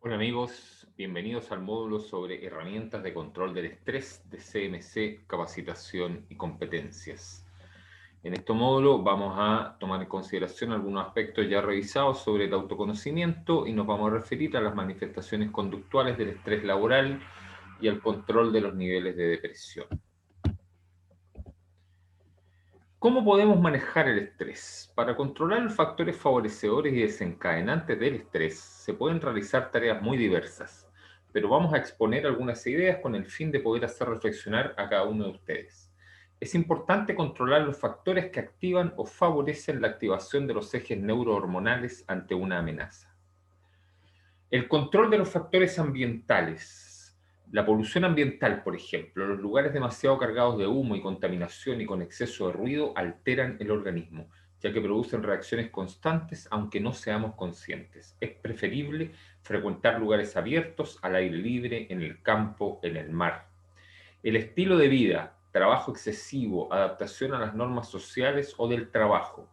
Hola amigos, bienvenidos al módulo sobre herramientas de control del estrés de CMC, capacitación y competencias. En este módulo vamos a tomar en consideración algunos aspectos ya revisados sobre el autoconocimiento y nos vamos a referir a las manifestaciones conductuales del estrés laboral y al control de los niveles de depresión. ¿Cómo podemos manejar el estrés? Para controlar los factores favorecedores y desencadenantes del estrés, se pueden realizar tareas muy diversas, pero vamos a exponer algunas ideas con el fin de poder hacer reflexionar a cada uno de ustedes. Es importante controlar los factores que activan o favorecen la activación de los ejes neurohormonales ante una amenaza. El control de los factores ambientales. La polución ambiental, por ejemplo, los lugares demasiado cargados de humo y contaminación y con exceso de ruido alteran el organismo, ya que producen reacciones constantes aunque no seamos conscientes. Es preferible frecuentar lugares abiertos, al aire libre, en el campo, en el mar. El estilo de vida, trabajo excesivo, adaptación a las normas sociales o del trabajo,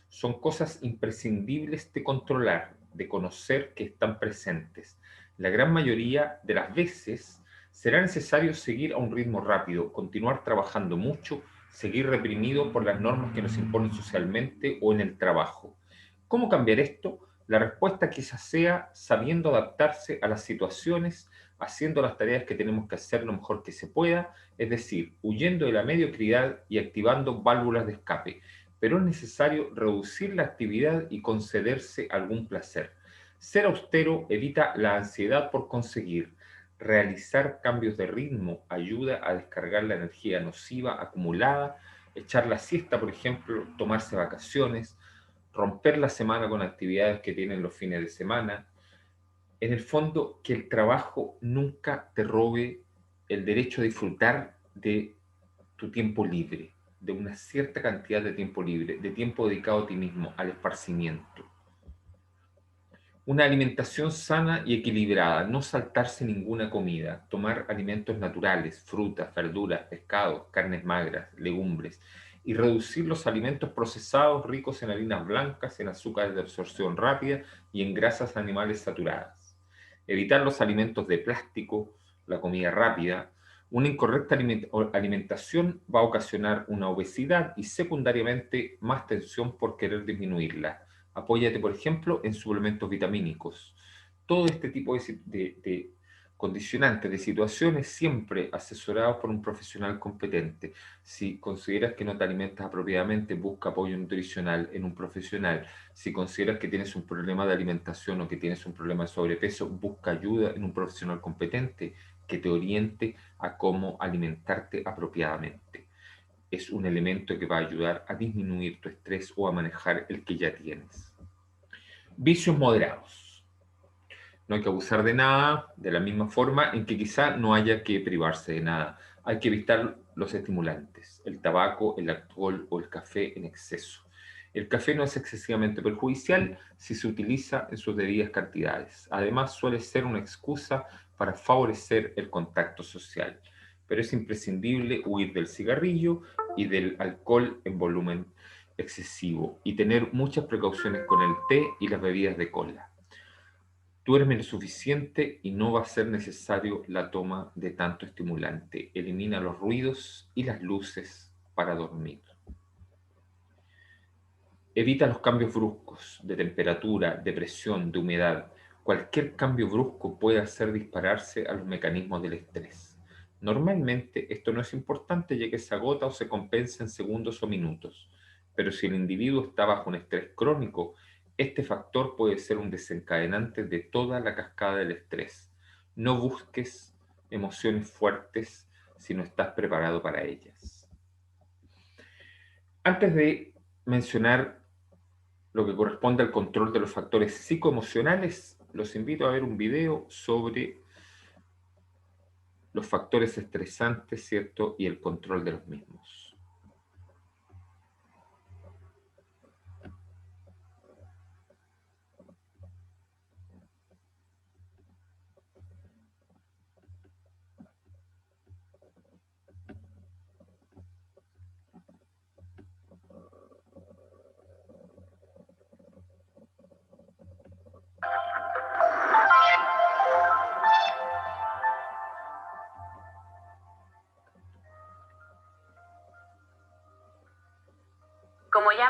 son cosas imprescindibles de controlar, de conocer que están presentes. La gran mayoría de las veces será necesario seguir a un ritmo rápido, continuar trabajando mucho, seguir reprimido por las normas que nos imponen socialmente o en el trabajo. ¿Cómo cambiar esto? La respuesta quizás sea sabiendo adaptarse a las situaciones, haciendo las tareas que tenemos que hacer lo mejor que se pueda, es decir, huyendo de la mediocridad y activando válvulas de escape. Pero es necesario reducir la actividad y concederse algún placer. Ser austero evita la ansiedad por conseguir. Realizar cambios de ritmo ayuda a descargar la energía nociva acumulada, echar la siesta, por ejemplo, tomarse vacaciones, romper la semana con actividades que tienen los fines de semana. En el fondo, que el trabajo nunca te robe el derecho a disfrutar de tu tiempo libre, de una cierta cantidad de tiempo libre, de tiempo dedicado a ti mismo, al esparcimiento. Una alimentación sana y equilibrada, no saltarse ninguna comida, tomar alimentos naturales, frutas, verduras, pescados, carnes magras, legumbres, y reducir los alimentos procesados ricos en harinas blancas, en azúcares de absorción rápida y en grasas animales saturadas. Evitar los alimentos de plástico, la comida rápida. Una incorrecta alimentación va a ocasionar una obesidad y secundariamente más tensión por querer disminuirla. Apóyate, por ejemplo, en suplementos vitamínicos. Todo este tipo de condicionantes, de situaciones, siempre asesorados por un profesional competente. Si consideras que no te alimentas apropiadamente, busca apoyo nutricional en un profesional. Si consideras que tienes un problema de alimentación o que tienes un problema de sobrepeso, busca ayuda en un profesional competente que te oriente a cómo alimentarte apropiadamente. Es un elemento que va a ayudar a disminuir tu estrés o a manejar el que ya tienes. Vicios moderados. No hay que abusar de nada, de la misma forma en que quizá no haya que privarse de nada. Hay que evitar los estimulantes, el tabaco, el alcohol o el café en exceso. El café no es excesivamente perjudicial si se utiliza en sus debidas cantidades. Además, suele ser una excusa para favorecer el contacto social. Pero es imprescindible huir del cigarrillo y del alcohol en volumen excesivo y tener muchas precauciones con el té y las bebidas de cola. Duerme lo suficiente y no va a ser necesario la toma de tanto estimulante. Elimina los ruidos y las luces para dormir. Evita los cambios bruscos de temperatura, de presión, de humedad. Cualquier cambio brusco puede hacer dispararse a los mecanismos del estrés. Normalmente esto no es importante ya que se agota o se compensa en segundos o minutos, pero si el individuo está bajo un estrés crónico, este factor puede ser un desencadenante de toda la cascada del estrés. No busques emociones fuertes si no estás preparado para ellas. Antes de mencionar lo que corresponde al control de los factores psicoemocionales, los invito a ver un video sobre los factores estresantes, ¿cierto? Y el control de los mismos.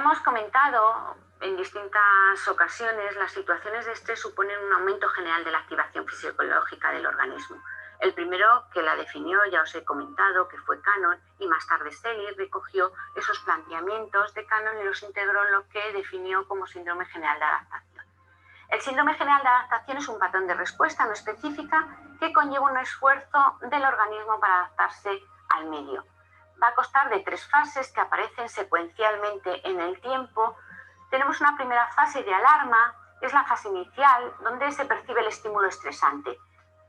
hemos comentado en distintas ocasiones, las situaciones de estrés suponen un aumento general de la activación fisiológica del organismo. El primero que la definió, ya os he comentado, que fue Cannon, y más tarde Selye recogió esos planteamientos de Cannon y los integró en lo que definió como síndrome general de adaptación. El síndrome general de adaptación es un patrón de respuesta no específica que conlleva un esfuerzo del organismo para adaptarse al medio. Va a constar de 3 fases que aparecen secuencialmente en el tiempo. Tenemos una primera fase de alarma, es la fase inicial, donde se percibe el estímulo estresante.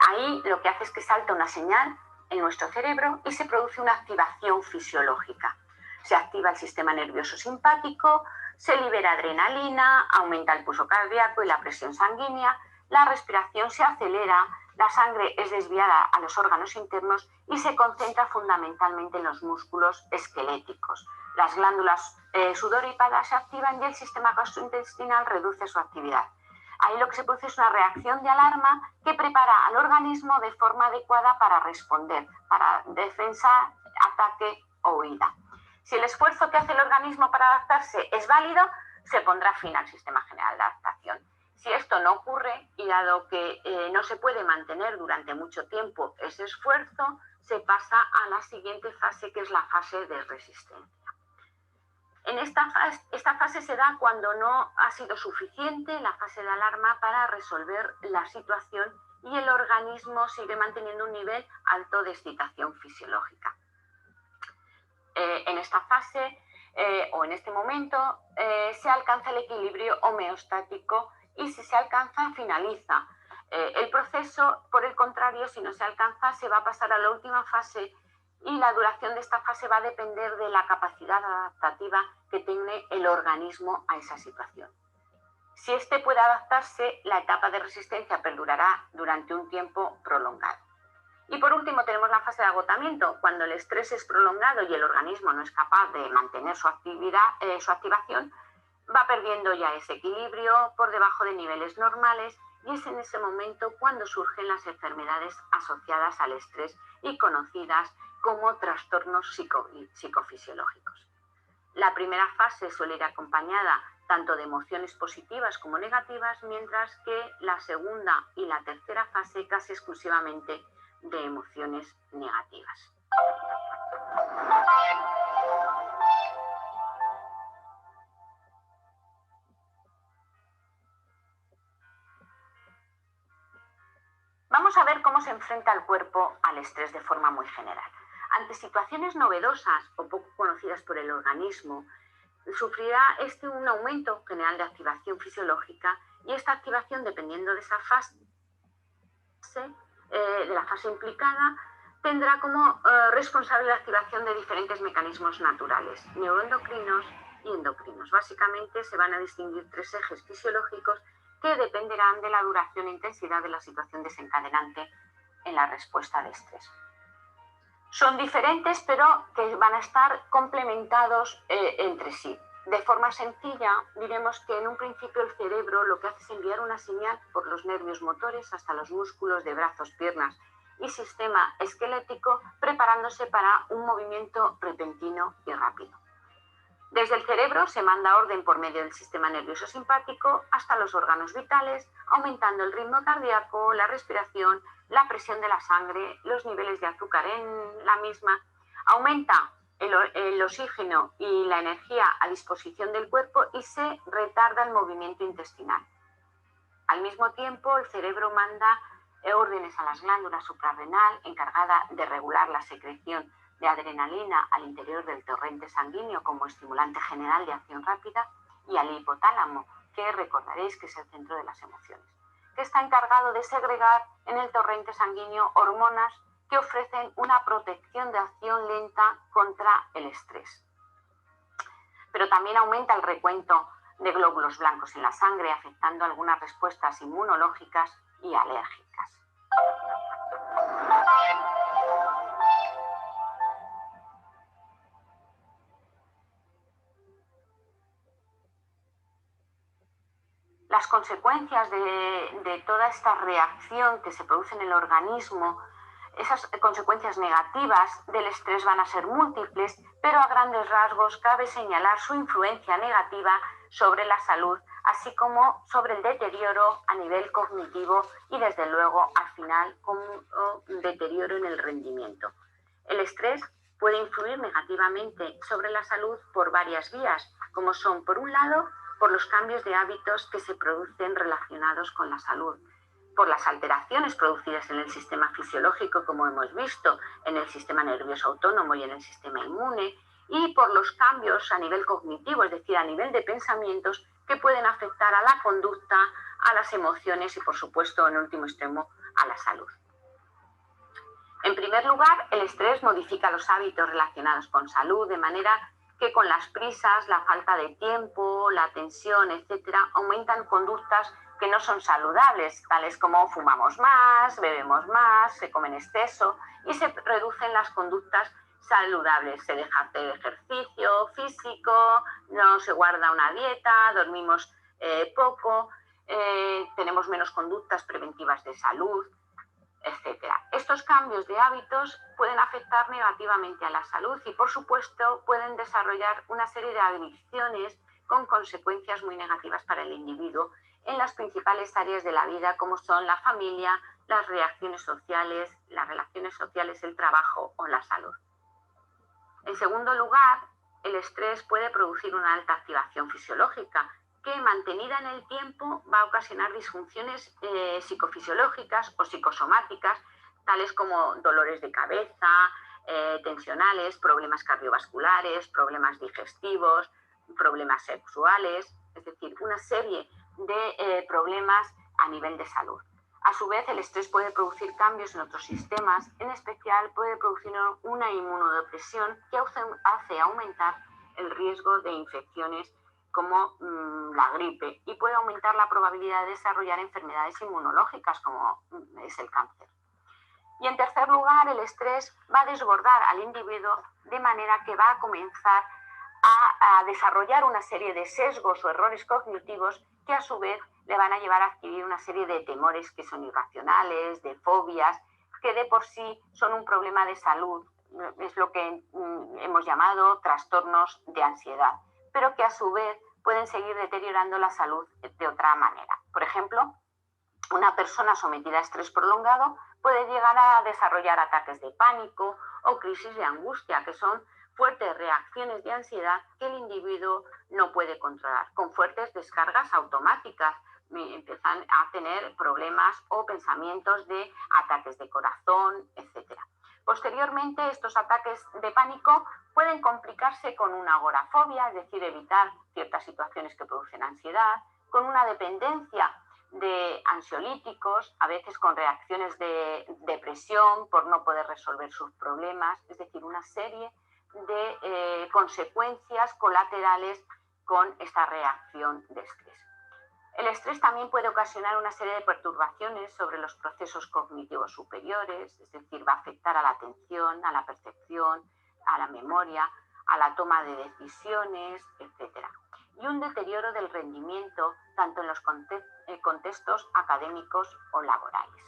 Ahí lo que hace es que salta una señal en nuestro cerebro y se produce una activación fisiológica. Se activa el sistema nervioso simpático, se libera adrenalina, aumenta el pulso cardíaco y la presión sanguínea, la respiración se acelera, la sangre es desviada a los órganos internos y se concentra fundamentalmente en los músculos esqueléticos. Las glándulas sudoríparas se activan y el sistema gastrointestinal reduce su actividad. Ahí lo que se produce es una reacción de alarma que prepara al organismo de forma adecuada para responder, para defensa, ataque o huida. Si el esfuerzo que hace el organismo para adaptarse es válido, se pondrá fin al sistema general de adaptación. Si esto no ocurre, y dado que no se puede mantener durante mucho tiempo ese esfuerzo, se pasa a la siguiente fase, que es la fase de resistencia. En esta fase se da cuando no ha sido suficiente la fase de alarma para resolver la situación y el organismo sigue manteniendo un nivel alto de excitación fisiológica. En esta fase o en este momento se alcanza el equilibrio homeostático y si se alcanza, finaliza. El proceso, por el contrario, si no se alcanza, se va a pasar a la última fase y la duración de esta fase va a depender de la capacidad adaptativa que tiene el organismo a esa situación. Si éste puede adaptarse, la etapa de resistencia perdurará durante un tiempo prolongado. Y por último tenemos la fase de agotamiento, cuando el estrés es prolongado y el organismo no es capaz de mantener su activación, va perdiendo ya ese equilibrio por debajo de niveles normales y es en ese momento cuando surgen las enfermedades asociadas al estrés y conocidas como trastornos psicofisiológicos. La primera fase suele ir acompañada tanto de emociones positivas como negativas, mientras que la segunda y la tercera fase casi exclusivamente de emociones negativas. Vamos a ver cómo se enfrenta el cuerpo al estrés de forma muy general. Ante situaciones novedosas o poco conocidas por el organismo, sufrirá un aumento general de activación fisiológica y esta activación, dependiendo de esa fase, de la fase implicada, tendrá como responsable la activación de diferentes mecanismos naturales, neuroendocrinos y endocrinos. Básicamente se van a distinguir 3 ejes fisiológicos que dependerán de la duración e intensidad de la situación desencadenante en la respuesta de estrés. Son diferentes, pero que van a estar complementados entre sí. De forma sencilla, diremos que en un principio el cerebro lo que hace es enviar una señal por los nervios motores hasta los músculos de brazos, piernas y sistema esquelético, preparándose para un movimiento repentino y rápido. Desde el cerebro se manda orden por medio del sistema nervioso simpático hasta los órganos vitales, aumentando el ritmo cardíaco, la respiración, la presión de la sangre, los niveles de azúcar en la misma. Aumenta el oxígeno y la energía a disposición del cuerpo y se retarda el movimiento intestinal. Al mismo tiempo, el cerebro manda órdenes a las glándulas suprarrenal, encargada de regular la secreción de adrenalina al interior del torrente sanguíneo como estimulante general de acción rápida, y al hipotálamo, que recordaréis que es el centro de las emociones, que está encargado de segregar en el torrente sanguíneo hormonas que ofrecen una protección de acción lenta contra el estrés. Pero también aumenta el recuento de glóbulos blancos en la sangre, afectando algunas respuestas inmunológicas y alérgicas. Las consecuencias de toda esta reacción que se produce en el organismo esas consecuencias negativas del estrés van a ser múltiples, pero a grandes rasgos cabe señalar su influencia negativa sobre la salud, así como sobre el deterioro a nivel cognitivo y, desde luego, al final, como un deterioro en el rendimiento. El estrés puede influir negativamente sobre la salud por varias vías, como son, por un lado, por los cambios de hábitos que se producen relacionados con la salud, por las alteraciones producidas en el sistema fisiológico, como hemos visto, en el sistema nervioso autónomo y en el sistema inmune, y por los cambios a nivel cognitivo, es decir, a nivel de pensamientos que pueden afectar a la conducta, a las emociones y, por supuesto, en último extremo, a la salud. En primer lugar, el estrés modifica los hábitos relacionados con salud, de manera que con las prisas, la falta de tiempo, la tensión, etcétera, aumentan conductas que no son saludables, tales como fumamos más, bebemos más, se come en exceso y se reducen las conductas saludables. Se deja hacer ejercicio físico, no se guarda una dieta, dormimos poco, tenemos menos conductas preventivas de salud, etcétera. Estos cambios de hábitos pueden afectar negativamente a la salud y, por supuesto, pueden desarrollar una serie de adicciones con consecuencias muy negativas para el individuo en las principales áreas de la vida, como son la familia, las relaciones sociales, el trabajo o la salud. En segundo lugar, el estrés puede producir una alta activación fisiológica que, mantenida en el tiempo, va a ocasionar disfunciones psicofisiológicas o psicosomáticas, tales como dolores de cabeza, tensionales, problemas cardiovasculares, problemas digestivos, problemas sexuales, es decir, una serie de problemas a nivel de salud. A su vez, el estrés puede producir cambios en otros sistemas, en especial puede producir una inmunodepresión que hace aumentar el riesgo de infecciones como la gripe y puede aumentar la probabilidad de desarrollar enfermedades inmunológicas como es el cáncer. Y en tercer lugar, el estrés va a desbordar al individuo de manera que va a comenzar a desarrollar una serie de sesgos o errores cognitivos que a su vez le van a llevar a adquirir una serie de temores que son irracionales, de fobias, que de por sí son un problema de salud, es lo que hemos llamado trastornos de ansiedad, pero que a su vez pueden seguir deteriorando la salud de otra manera. Por ejemplo, una persona sometida a estrés prolongado puede llegar a desarrollar ataques de pánico o crisis de angustia, que son fuertes reacciones de ansiedad que el individuo no puede controlar, con fuertes descargas automáticas. Empiezan a tener problemas o pensamientos de ataques de corazón, etc. Posteriormente, estos ataques de pánico pueden complicarse con una agorafobia, es decir, evitar ciertas situaciones que producen ansiedad, con una dependencia de ansiolíticos, a veces con reacciones de depresión por no poder resolver sus problemas, es decir, una serie de consecuencias colaterales con esta reacción de estrés. El estrés también puede ocasionar una serie de perturbaciones sobre los procesos cognitivos superiores, es decir, va a afectar a la atención, a la percepción, a la memoria, a la toma de decisiones, etc. Y un deterioro del rendimiento tanto en los contextos académicos o laborales.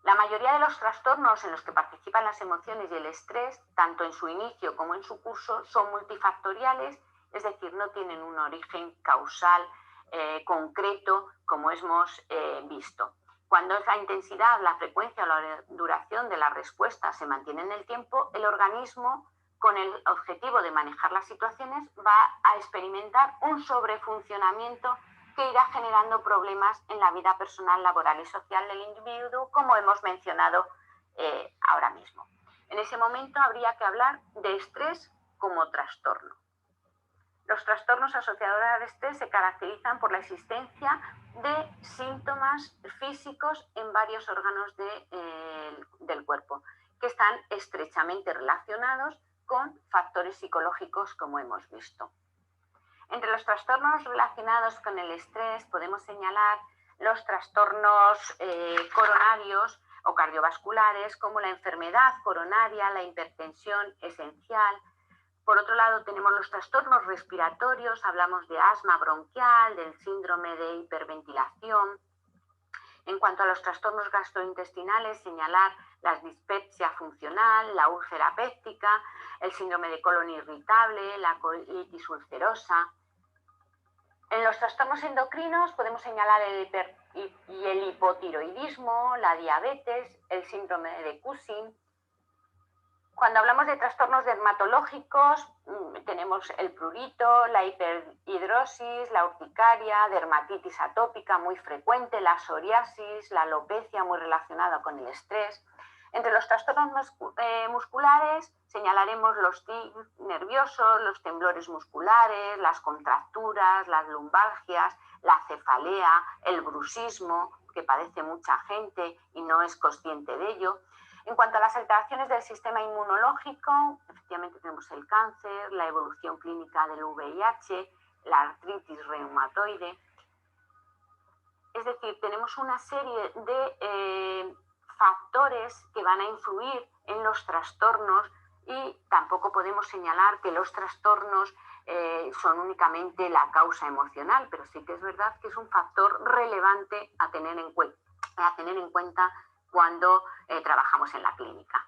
La mayoría de los trastornos en los que participan las emociones y el estrés, tanto en su inicio como en su curso, son multifactoriales, es decir, no tienen un origen causal concreto como hemos visto. Cuando la intensidad, la frecuencia o la duración de la respuesta se mantiene en el tiempo, el organismo, con el objetivo de manejar las situaciones, va a experimentar un sobrefuncionamiento que irá generando problemas en la vida personal, laboral y social del individuo, como hemos mencionado ahora mismo. En ese momento habría que hablar de estrés como trastorno. Los trastornos asociados al estrés se caracterizan por la existencia de síntomas físicos en varios órganos del cuerpo, que están estrechamente relacionados con factores psicológicos, como hemos visto. Entre los trastornos relacionados con el estrés podemos señalar los trastornos coronarios o cardiovasculares, como la enfermedad coronaria, la hipertensión esencial, Por otro lado, tenemos los trastornos respiratorios, hablamos de asma bronquial, del síndrome de hiperventilación. En cuanto a los trastornos gastrointestinales, señalar la dispepsia funcional, la úlcera péptica, el síndrome de colon irritable, la colitis ulcerosa. En los trastornos endocrinos podemos señalar el hipotiroidismo, la diabetes, el síndrome de Cushing. Cuando hablamos de trastornos dermatológicos, tenemos el prurito, la hiperhidrosis, la urticaria, dermatitis atópica muy frecuente, la psoriasis, la alopecia muy relacionada con el estrés. Entre los trastornos musculares señalaremos los tics nerviosos, los temblores musculares, las contracturas, las lumbalgias, la cefalea, el bruxismo, que padece mucha gente y no es consciente de ello. En cuanto a las alteraciones del sistema inmunológico, efectivamente tenemos el cáncer, la evolución clínica del VIH, la artritis reumatoide. Es decir, tenemos una serie de factores que van a influir en los trastornos y tampoco podemos señalar que los trastornos son únicamente la causa emocional, pero sí que es verdad que es un factor relevante a tener en cuenta cuando trabajamos en la clínica.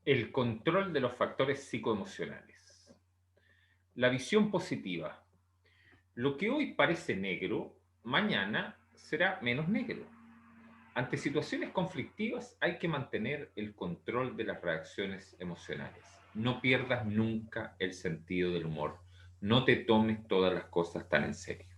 El control de los factores psicoemocionales. La visión positiva. Lo que hoy parece negro, mañana será menos negro. Ante situaciones conflictivas hay que mantener el control de las reacciones emocionales. No pierdas nunca el sentido del humor. No te tomes todas las cosas tan en serio.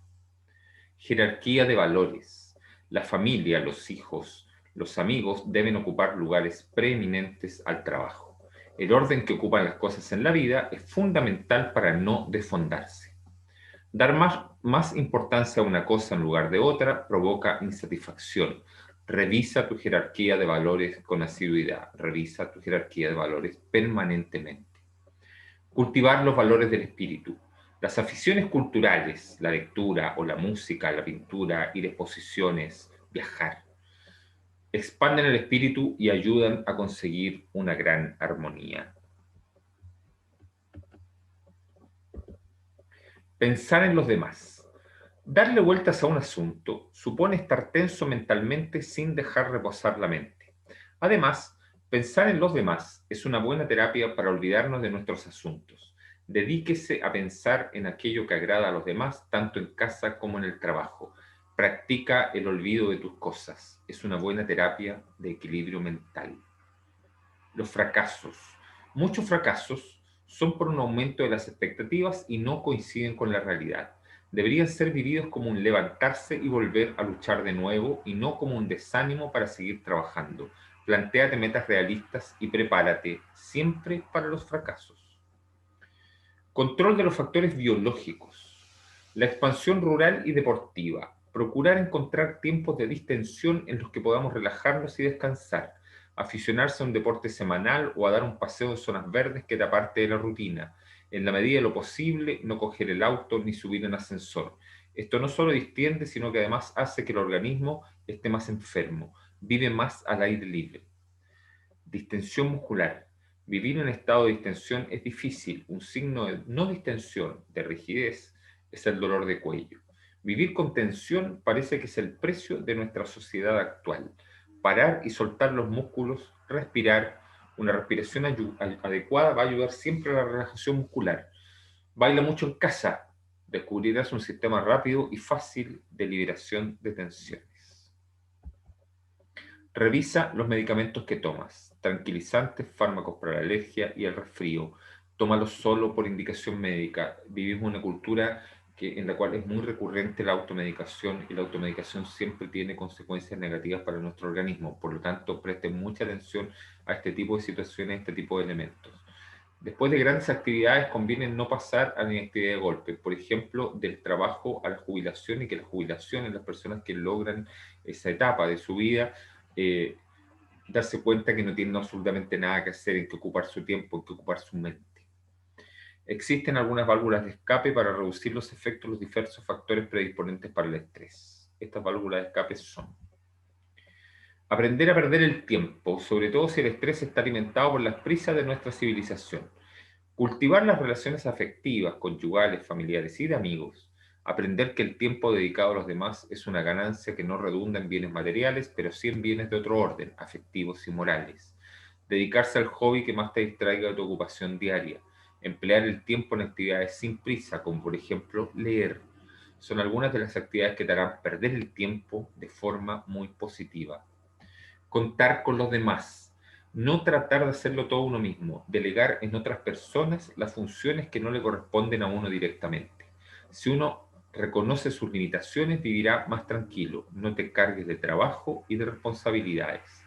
Jerarquía de valores. La familia, los hijos, los amigos deben ocupar lugares preeminentes al trabajo. El orden que ocupan las cosas en la vida es fundamental para no desfondarse. Dar más importancia a una cosa en lugar de otra provoca insatisfacción. Revisa tu jerarquía de valores con asiduidad. Revisa tu jerarquía de valores permanentemente. Cultivar los valores del espíritu. Las aficiones culturales, la lectura o la música, la pintura, ir a exposiciones, viajar, expanden el espíritu y ayudan a conseguir una gran armonía. Pensar en los demás. Darle vueltas a un asunto supone estar tenso mentalmente sin dejar reposar la mente. Además, pensar en los demás es una buena terapia para olvidarnos de nuestros asuntos. Dedíquese a pensar en aquello que agrada a los demás, tanto en casa como en el trabajo. Practica el olvido de tus cosas. Es una buena terapia de equilibrio mental. Los fracasos. Muchos fracasos son por un aumento de las expectativas y no coinciden con la realidad. Deberían ser vividos como un levantarse y volver a luchar de nuevo y no como un desánimo para seguir trabajando. Plantéate metas realistas y prepárate siempre para los fracasos. Control de los factores biológicos. La expansión rural y deportiva. Procurar encontrar tiempos de distensión en los que podamos relajarnos y descansar. Aficionarse a un deporte semanal o a dar un paseo en zonas verdes que te aparte de la rutina. En la medida de lo posible, no coger el auto ni subir en ascensor. Esto no solo distiende, sino que además hace que el organismo esté más enfermo. Vive más al aire libre. Distensión muscular. Vivir en estado de distensión es difícil. Un signo de no distensión, de rigidez, es el dolor de cuello. Vivir con tensión parece que es el precio de nuestra sociedad actual. Parar y soltar los músculos, respirar. Una respiración adecuada va a ayudar siempre a la relajación muscular. Baila mucho en casa. Descubrirás un sistema rápido y fácil de liberación de tensiones. Revisa los medicamentos que tomas, tranquilizantes, fármacos para la alergia y el resfrío. Tómalos solo por indicación médica. Vivimos una cultura en la cual es muy recurrente la automedicación y la automedicación siempre tiene consecuencias negativas para nuestro organismo. Por lo tanto, presten mucha atención a este tipo de situaciones, a este tipo de elementos. Después de grandes actividades conviene no pasar a la inactividad de golpe, por ejemplo, del trabajo a la jubilación, y que la jubilación en las personas que logran esa etapa de su vida, darse cuenta que no tienen absolutamente nada que hacer, en que ocupar su tiempo, en que ocupar su mente. Existen algunas válvulas de escape para reducir los efectos de los diversos factores predisponentes para el estrés. Estas válvulas de escape son: aprender a perder el tiempo, sobre todo si el estrés está alimentado por las prisas de nuestra civilización. Cultivar las relaciones afectivas, conyugales, familiares y de amigos. Aprender que el tiempo dedicado a los demás es una ganancia que no redunda en bienes materiales, pero sí en bienes de otro orden, afectivos y morales. Dedicarse al hobby que más te distraiga de tu ocupación diaria. Emplear el tiempo en actividades sin prisa, como por ejemplo leer. Son algunas de las actividades que te harán perder el tiempo de forma muy positiva. Contar con los demás. No tratar de hacerlo todo uno mismo. Delegar en otras personas las funciones que no le corresponden a uno directamente. Si uno reconoce sus limitaciones, vivirá más tranquilo. No te cargues de trabajo y de responsabilidades.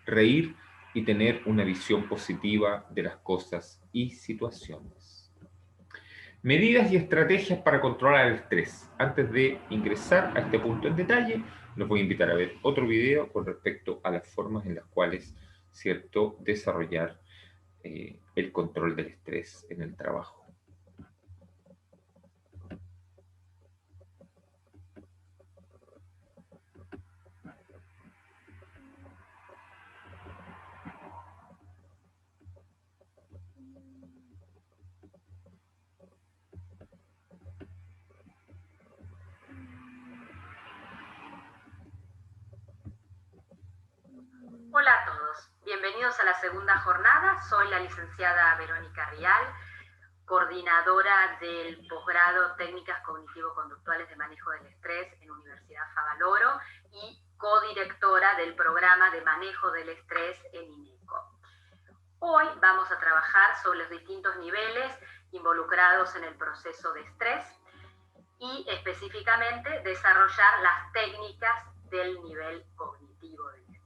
Reír y tener una visión positiva de las cosas y situaciones. Medidas y estrategias para controlar el estrés. Antes de ingresar a este punto en detalle, los voy a invitar a ver otro video con respecto a las formas en las cuales, ¿cierto?, desarrollar el control del estrés en el trabajo. Hola a todos, bienvenidos a la segunda jornada. Soy la licenciada Verónica Rial, coordinadora del posgrado Técnicas Cognitivo-Conductuales de Manejo del Estrés en Universidad Favaloro y codirectora del programa de manejo del estrés en INECO. Hoy vamos a trabajar sobre los distintos niveles involucrados en el proceso de estrés y específicamente desarrollar las técnicas del nivel cognitivo del estrés.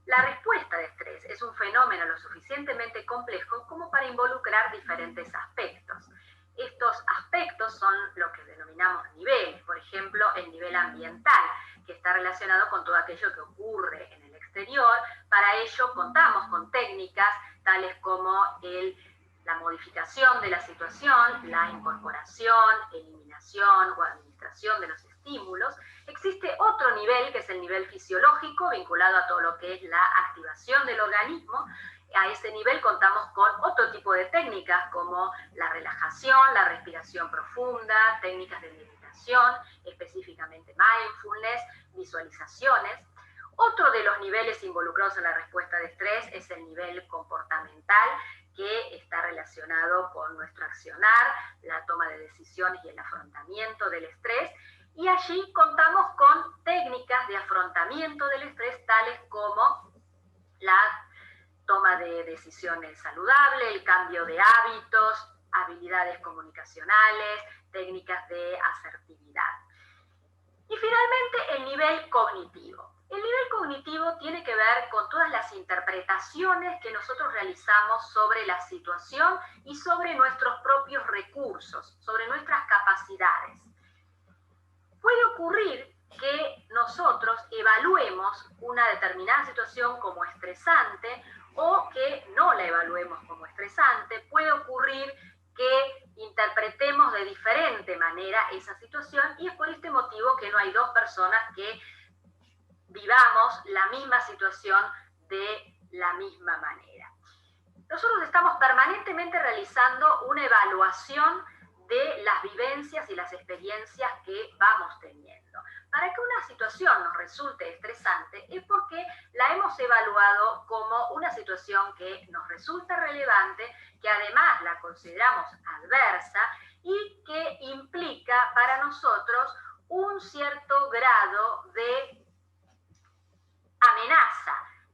La respuesta de estrés es un fenómeno lo suficientemente complejo como para involucrar diferentes aspectos. Estos aspectos son lo que denominamos niveles, por ejemplo, el nivel ambiental, que está relacionado con todo aquello que ocurre en el exterior. Para ello contamos con técnicas tales como la modificación de la situación, la incorporación, eliminación o administración de los estímulos. Existe otro nivel, que es el nivel fisiológico, vinculado a todo lo que es la activación del organismo. A ese nivel contamos con otro tipo de técnicas como la relajación, la respiración profunda, técnicas de meditación, específicamente mindfulness, visualizaciones. Otro de los niveles involucrados en la respuesta de estrés es el nivel comportamental, que está relacionado con nuestro accionar, la toma de decisiones y el afrontamiento del estrés. Y allí contamos con técnicas de afrontamiento del estrés tales como la toma de decisiones saludable, el cambio de hábitos, habilidades comunicacionales, técnicas de asertividad. Y finalmente, el nivel cognitivo. El nivel cognitivo tiene que ver con todas las interpretaciones que nosotros realizamos sobre la situación y sobre nuestros propios recursos, sobre nuestras capacidades. Puede ocurrir que nosotros evaluemos una determinada situación como estresante o que no la evaluemos como estresante. Puede ocurrir que interpretemos de diferente manera esa situación, y es por este motivo que no hay dos personas que vivamos la misma situación de la misma manera. Nosotros estamos permanentemente realizando una evaluación de las vivencias y las experiencias que vamos teniendo. Para que una situación nos resulte estresante es porque la hemos evaluado como una situación que nos resulta relevante, que además la consideramos adversa y que implica para nosotros un cierto grado de amenaza,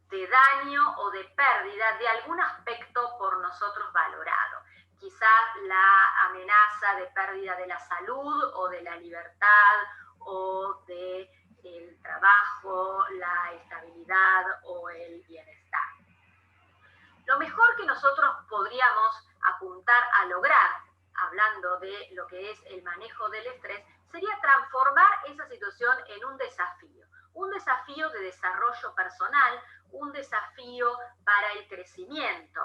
de daño o de pérdida de algún aspecto por nosotros valorado. Quizás la amenaza de pérdida de la salud o de la libertad o del trabajo, la estabilidad o el bienestar. Lo mejor que nosotros podríamos apuntar a lograr, hablando de lo que es el manejo del estrés, sería transformar esa situación en un desafío de desarrollo personal, un desafío para el crecimiento,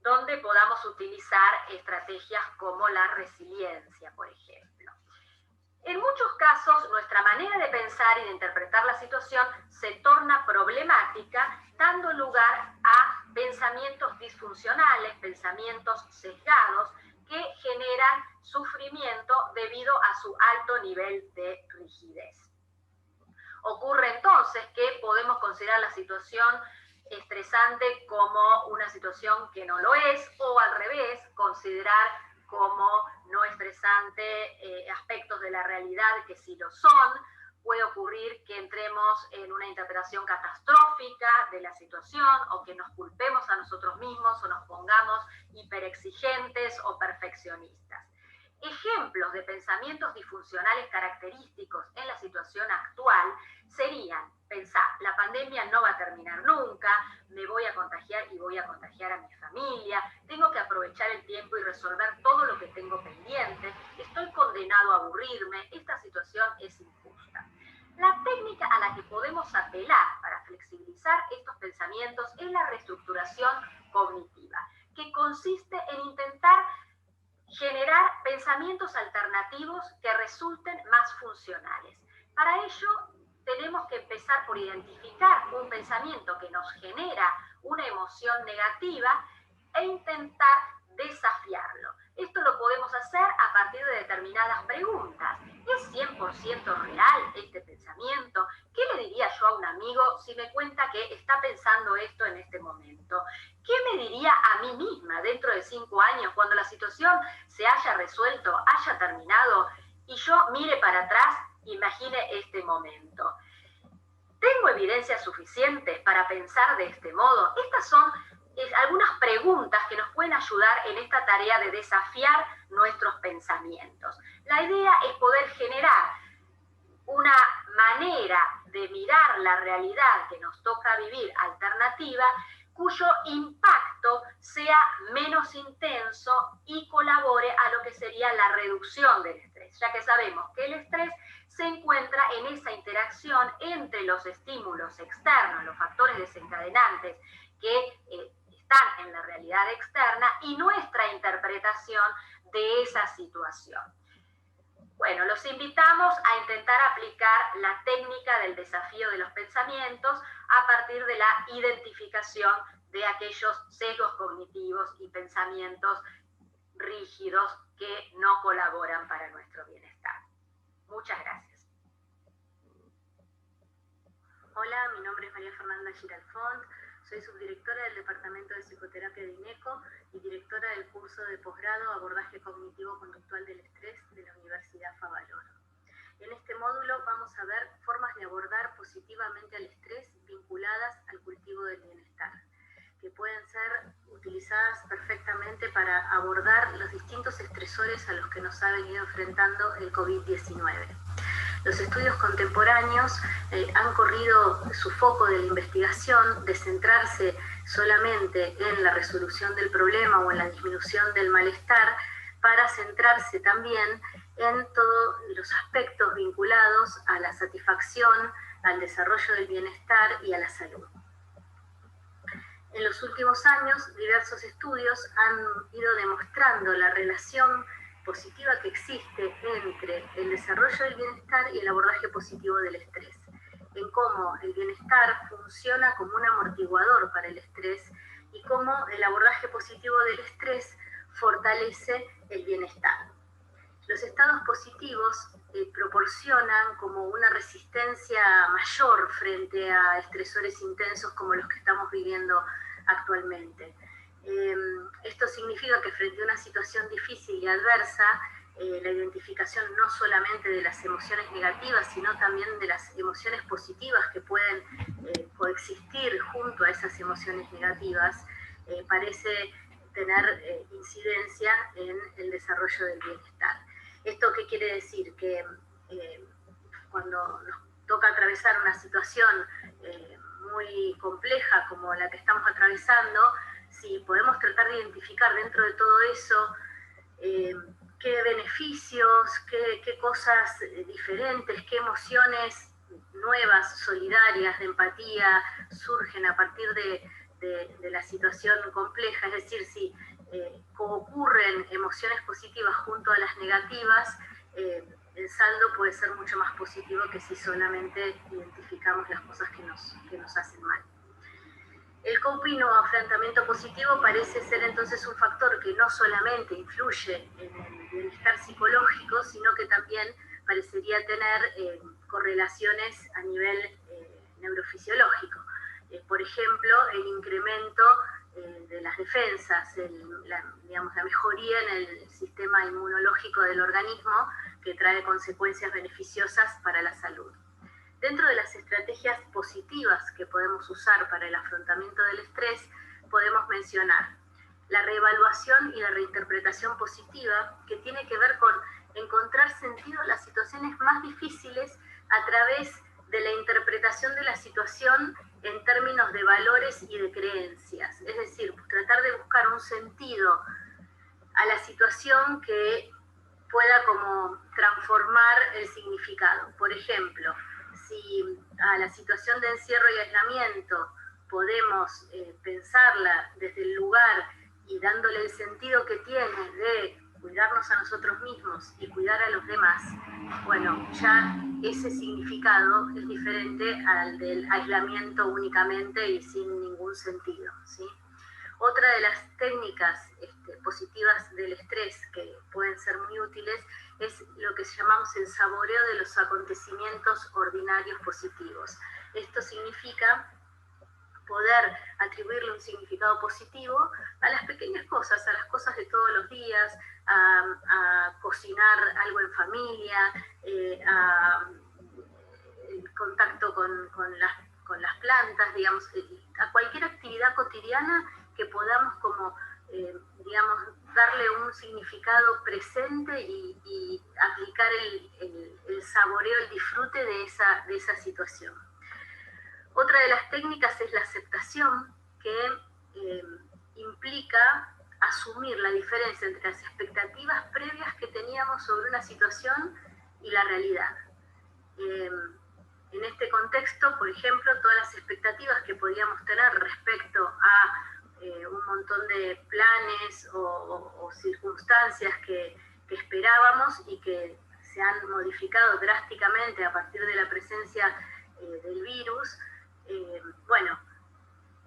donde podamos utilizar estrategias como la resiliencia, por ejemplo. En muchos casos, nuestra manera de pensar y de interpretar la situación se torna problemática, dando lugar a pensamientos disfuncionales, pensamientos sesgados, que generan sufrimiento debido a su alto nivel de rigidez. Ocurre entonces que podemos considerar la situación estresante como una situación que no lo es, o al revés, considerar como no estresante aspectos de la realidad que sí lo son. Puede ocurrir que entremos en una interpretación catastrófica de la situación, o que nos culpemos a nosotros mismos, o nos pongamos hiperexigentes o perfeccionistas. Ejemplos de pensamientos disfuncionales característicos en la situación actual serían pensar: la pandemia no va a terminar nunca, me voy a contagiar y voy a contagiar a mi familia, tengo que aprovechar el tiempo y resolver todo lo que tengo pendiente, estoy condenado a aburrirme, esta situación es injusta. La técnica a la que podemos apelar para flexibilizar estos pensamientos es la reestructuración cognitiva, que consiste en intentar generar pensamientos alternativos que resulten más funcionales. Para ello, tenemos que empezar por identificar un pensamiento que nos genera una emoción negativa e intentar desafiarlo. Esto lo podemos hacer a partir de determinadas preguntas. ¿Es 100% real este pensamiento? ¿Qué le diría yo a un amigo si me cuenta que está pensando esto en este momento? ¿Qué me diría a mí misma dentro de 5 años cuando la situación se haya resuelto, haya terminado y yo mire para atrás, imagine este momento? ¿Tengo evidencias suficientes para pensar de este modo? Estas son algunas preguntas que nos pueden ayudar en esta tarea de desafiar nuestros pensamientos. La idea es poder generar una manera de mirar la realidad que nos toca vivir alternativa, cuyo impacto sea menos intenso y colabore a lo que sería la reducción del estrés, ya que sabemos que el estrés se encuentra en esa interacción entre los estímulos externos, los factores desencadenantes que están en la realidad externa, y nuestra interpretación de esa situación. Bueno, los invitamos a intentar aplicar la técnica del desafío de los pensamientos a partir de la identificación de aquellos sesgos cognitivos y pensamientos rígidos que no colaboran para nuestro bienestar. Muchas gracias. Hola, mi nombre es María Fernanda Giralfont, soy subdirectora del Departamento de Psicoterapia de INECO y directora del curso de posgrado Abordaje Cognitivo-Conductual del Estrés de la Universidad Favaloro. En este módulo vamos a ver formas de abordar positivamente al estrés vinculadas al cultivo del bienestar, que pueden ser utilizadas perfectamente para abordar los distintos estresores a los que nos ha venido enfrentando el COVID-19. Los estudios contemporáneos han corrido su foco de la investigación de centrarse solamente en la resolución del problema o en la disminución del malestar, para centrarse también en todos los aspectos vinculados a la satisfacción, al desarrollo del bienestar y a la salud. En los últimos años, diversos estudios han ido demostrando la relación positiva que existe entre el desarrollo del bienestar y el abordaje positivo del estrés, en cómo el bienestar funciona como un amortiguador para el estrés y cómo el abordaje positivo del estrés fortalece el bienestar. Los estados positivos proporcionan como una resistencia mayor frente a estresores intensos como los que estamos viviendo actualmente. Esto significa que frente a una situación difícil y adversa, la identificación no solamente de las emociones negativas, sino también de las emociones positivas que pueden coexistir junto a esas emociones negativas, parece tener incidencia en el desarrollo del bienestar. ¿Esto qué quiere decir? Que cuando nos toca atravesar una situación muy compleja como la que estamos atravesando, si podemos tratar de identificar dentro de todo eso qué beneficios, qué cosas diferentes, qué emociones nuevas, solidarias, de empatía, surgen a partir de la situación compleja, es decir, si ocurren emociones positivas junto a las negativas, el saldo puede ser mucho más positivo que si solamente identificamos las cosas que nos hacen mal. El coping o afrontamiento positivo parece ser entonces un factor que no solamente influye en el bienestar psicológico, sino que también parecería tener correlaciones a nivel neurofisiológico. Por ejemplo, el incremento de las defensas, la mejoría en el sistema inmunológico del organismo, que trae consecuencias beneficiosas para la salud. Dentro de las estrategias positivas que podemos usar para el afrontamiento del estrés, podemos mencionar la reevaluación y la reinterpretación positiva, que tiene que ver con encontrar sentido en las situaciones más difíciles a través de la interpretación de la situación en términos de valores y de creencias. Es decir, tratar de buscar un sentido a la situación que pueda como transformar el significado. Por ejemplo, si a la situación de encierro y aislamiento podemos pensarla desde el lugar y dándole el sentido que tiene de cuidarnos a nosotros mismos y cuidar a los demás, bueno, ya ese significado es diferente al del aislamiento únicamente y sin ningún sentido, ¿sí? Otra de las técnicas positivas del estrés que pueden ser muy útiles es lo que llamamos el saboreo de los acontecimientos ordinarios positivos. Esto significa poder atribuirle un significado positivo a las pequeñas cosas, a las cosas de todos los días, a cocinar algo en familia, a el contacto con las plantas, digamos, a cualquier actividad cotidiana que podamos como, digamos, darle un significado presente y aplicar el saboreo, el disfrute de esa situación. Otra de las técnicas es la aceptación, que implica asumir la diferencia entre las expectativas previas que teníamos sobre una situación y la realidad. En este contexto, por ejemplo, todas las expectativas que podíamos tener respecto a un montón de planes o circunstancias que esperábamos y que se han modificado drásticamente a partir de la presencia del virus, bueno,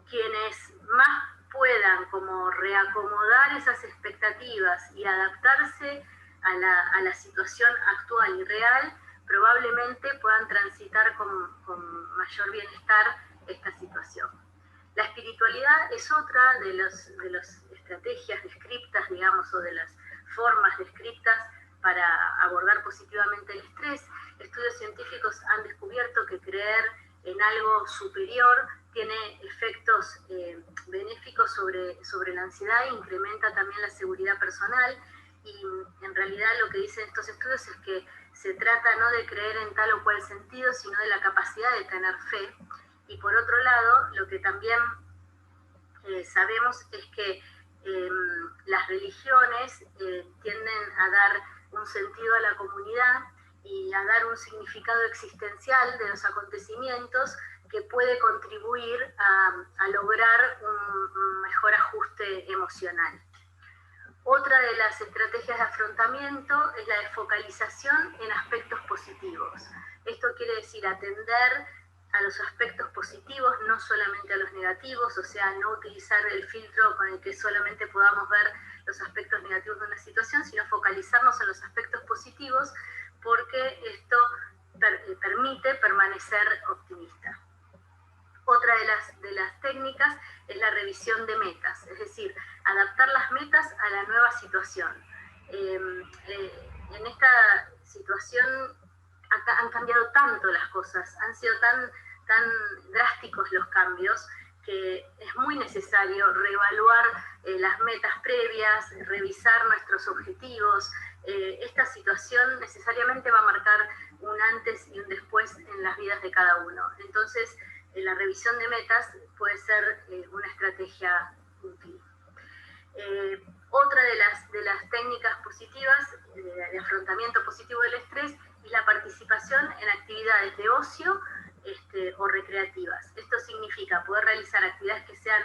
quienes más puedan como reacomodar esas expectativas y adaptarse a la situación actual y real, probablemente puedan transitar con mayor bienestar esta situación. La espiritualidad es otra de las estrategias descriptas, digamos, o de las formas descriptas para abordar positivamente el estrés. Estudios científicos han descubierto que creer en algo superior tiene efectos benéficos sobre la ansiedad e incrementa también la seguridad personal. Y en realidad lo que dicen estos estudios es que se trata no de creer en tal o cual sentido, sino de la capacidad de tener fe. Y por otro lado, lo que también sabemos es que las religiones tienden a dar un sentido a la comunidad y a dar un significado existencial de los acontecimientos que puede contribuir a lograr un mejor ajuste emocional. Otra de las estrategias de afrontamiento es la de focalización en aspectos positivos. Esto quiere decir atender a los aspectos positivos, no solamente a los negativos, o sea, no utilizar el filtro con el que solamente podamos ver los aspectos negativos de una situación, sino focalizarnos en los aspectos positivos, porque esto permite permanecer optimista. Otra de las técnicas es la revisión de metas, es decir, adaptar las metas a la nueva situación. En esta situación han cambiado tanto las cosas, han sido tan drásticos los cambios, que es muy necesario reevaluar las metas previas, revisar nuestros objetivos. Esta situación necesariamente va a marcar un antes y un después en las vidas de cada uno. Entonces, la revisión de metas puede ser una estrategia útil. Otra de las técnicas positivas de afrontamiento positivo del estrés es la participación en actividades de ocio o recreativas. Esto significa poder realizar actividades que sean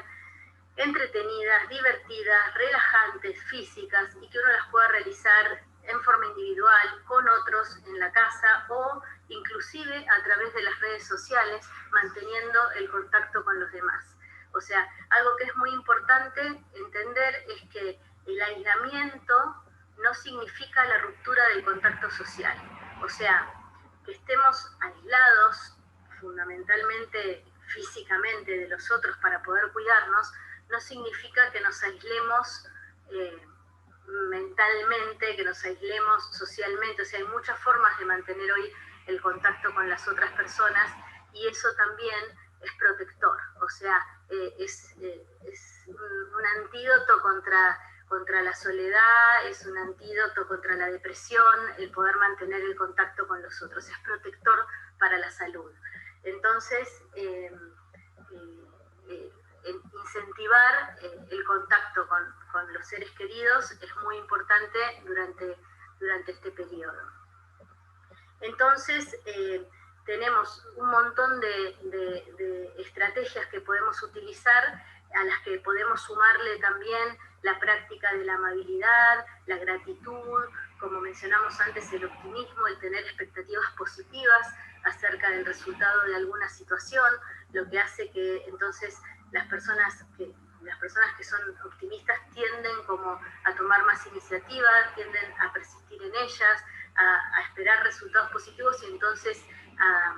entretenidas, divertidas, relajantes, físicas, y que uno las pueda realizar en forma individual, con otros en la casa o inclusive a través de las redes sociales, manteniendo el contacto con los demás. O sea, algo que es muy importante entender es que el aislamiento no significa la ruptura del contacto social. O sea, que estemos aislados fundamentalmente físicamente de los otros para poder cuidarnos, no significa que nos aislemos mentalmente, que nos aislemos socialmente. O sea, hay muchas formas de mantener hoy el contacto con las otras personas, y eso también es protector. O sea, es un antídoto contra la soledad, es un antídoto contra la depresión, el poder mantener el contacto con los otros, es protector para la salud. Entonces, incentivar el contacto con los seres queridos es muy importante durante este periodo. Entonces, tenemos un montón de estrategias que podemos utilizar, a las que podemos sumarle también la práctica de la amabilidad, la gratitud, como mencionamos antes, el optimismo, el tener expectativas positivas acerca del resultado de alguna situación, lo que hace que entonces las personas que son optimistas tienden como a tomar más iniciativa, tienden a persistir en ellas, a esperar resultados positivos, y entonces a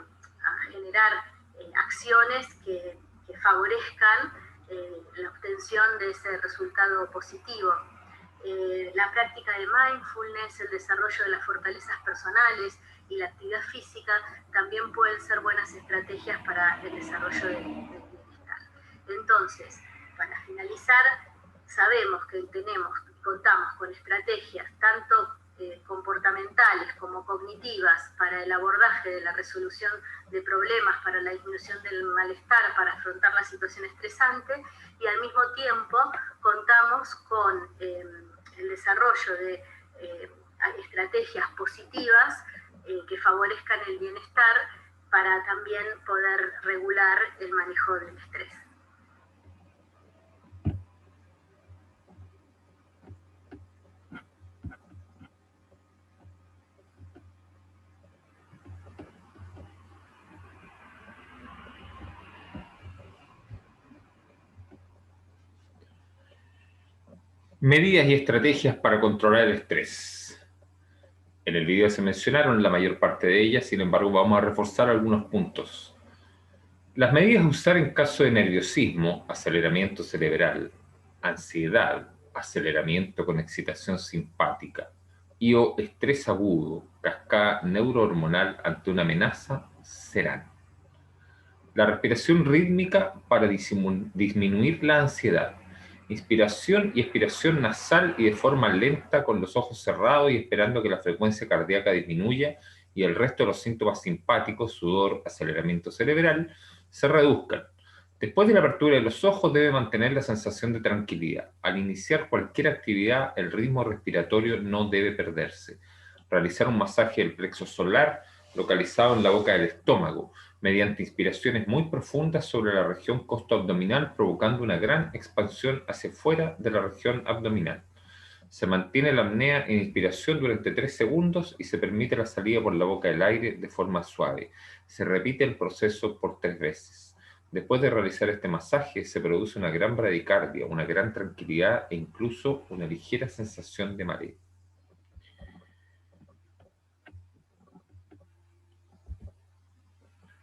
generar acciones que favorezcan la obtención de ese resultado positivo. La práctica de mindfulness, el desarrollo de las fortalezas personales y la actividad física también pueden ser buenas estrategias para el desarrollo del bienestar. Entonces, para finalizar, sabemos que contamos con estrategias tanto comportamentales como cognitivas para el abordaje de la resolución de problemas, para la disminución del malestar, para afrontar la situación estresante, y al mismo tiempo contamos con el desarrollo de estrategias positivas que favorezcan el bienestar, para también poder regular el manejo del estrés. Medidas y estrategias para controlar el estrés. En el video se mencionaron la mayor parte de ellas, sin embargo vamos a reforzar algunos puntos. Las medidas a usar en caso de nerviosismo, aceleramiento cerebral, ansiedad, aceleramiento con excitación simpática y o estrés agudo, cascada neurohormonal ante una amenaza, serán: la respiración rítmica para disminuir la ansiedad, inspiración y expiración nasal y de forma lenta con los ojos cerrados y esperando que la frecuencia cardíaca disminuya y el resto de los síntomas simpáticos, sudor, aceleramiento cerebral, se reduzcan. Después de la apertura de los ojos debe mantener la sensación de tranquilidad. Al iniciar cualquier actividad, el ritmo respiratorio no debe perderse. Realizar un masaje del plexo solar localizado en la boca del estómago, mediante inspiraciones muy profundas sobre la región costoabdominal, provocando una gran expansión hacia fuera de la región abdominal. Se mantiene la apnea en inspiración durante 3 segundos y se permite la salida por la boca del aire de forma suave. Se repite el proceso por 3 veces. Después de realizar este masaje, se produce una gran bradicardia, una gran tranquilidad e incluso una ligera sensación de mareo.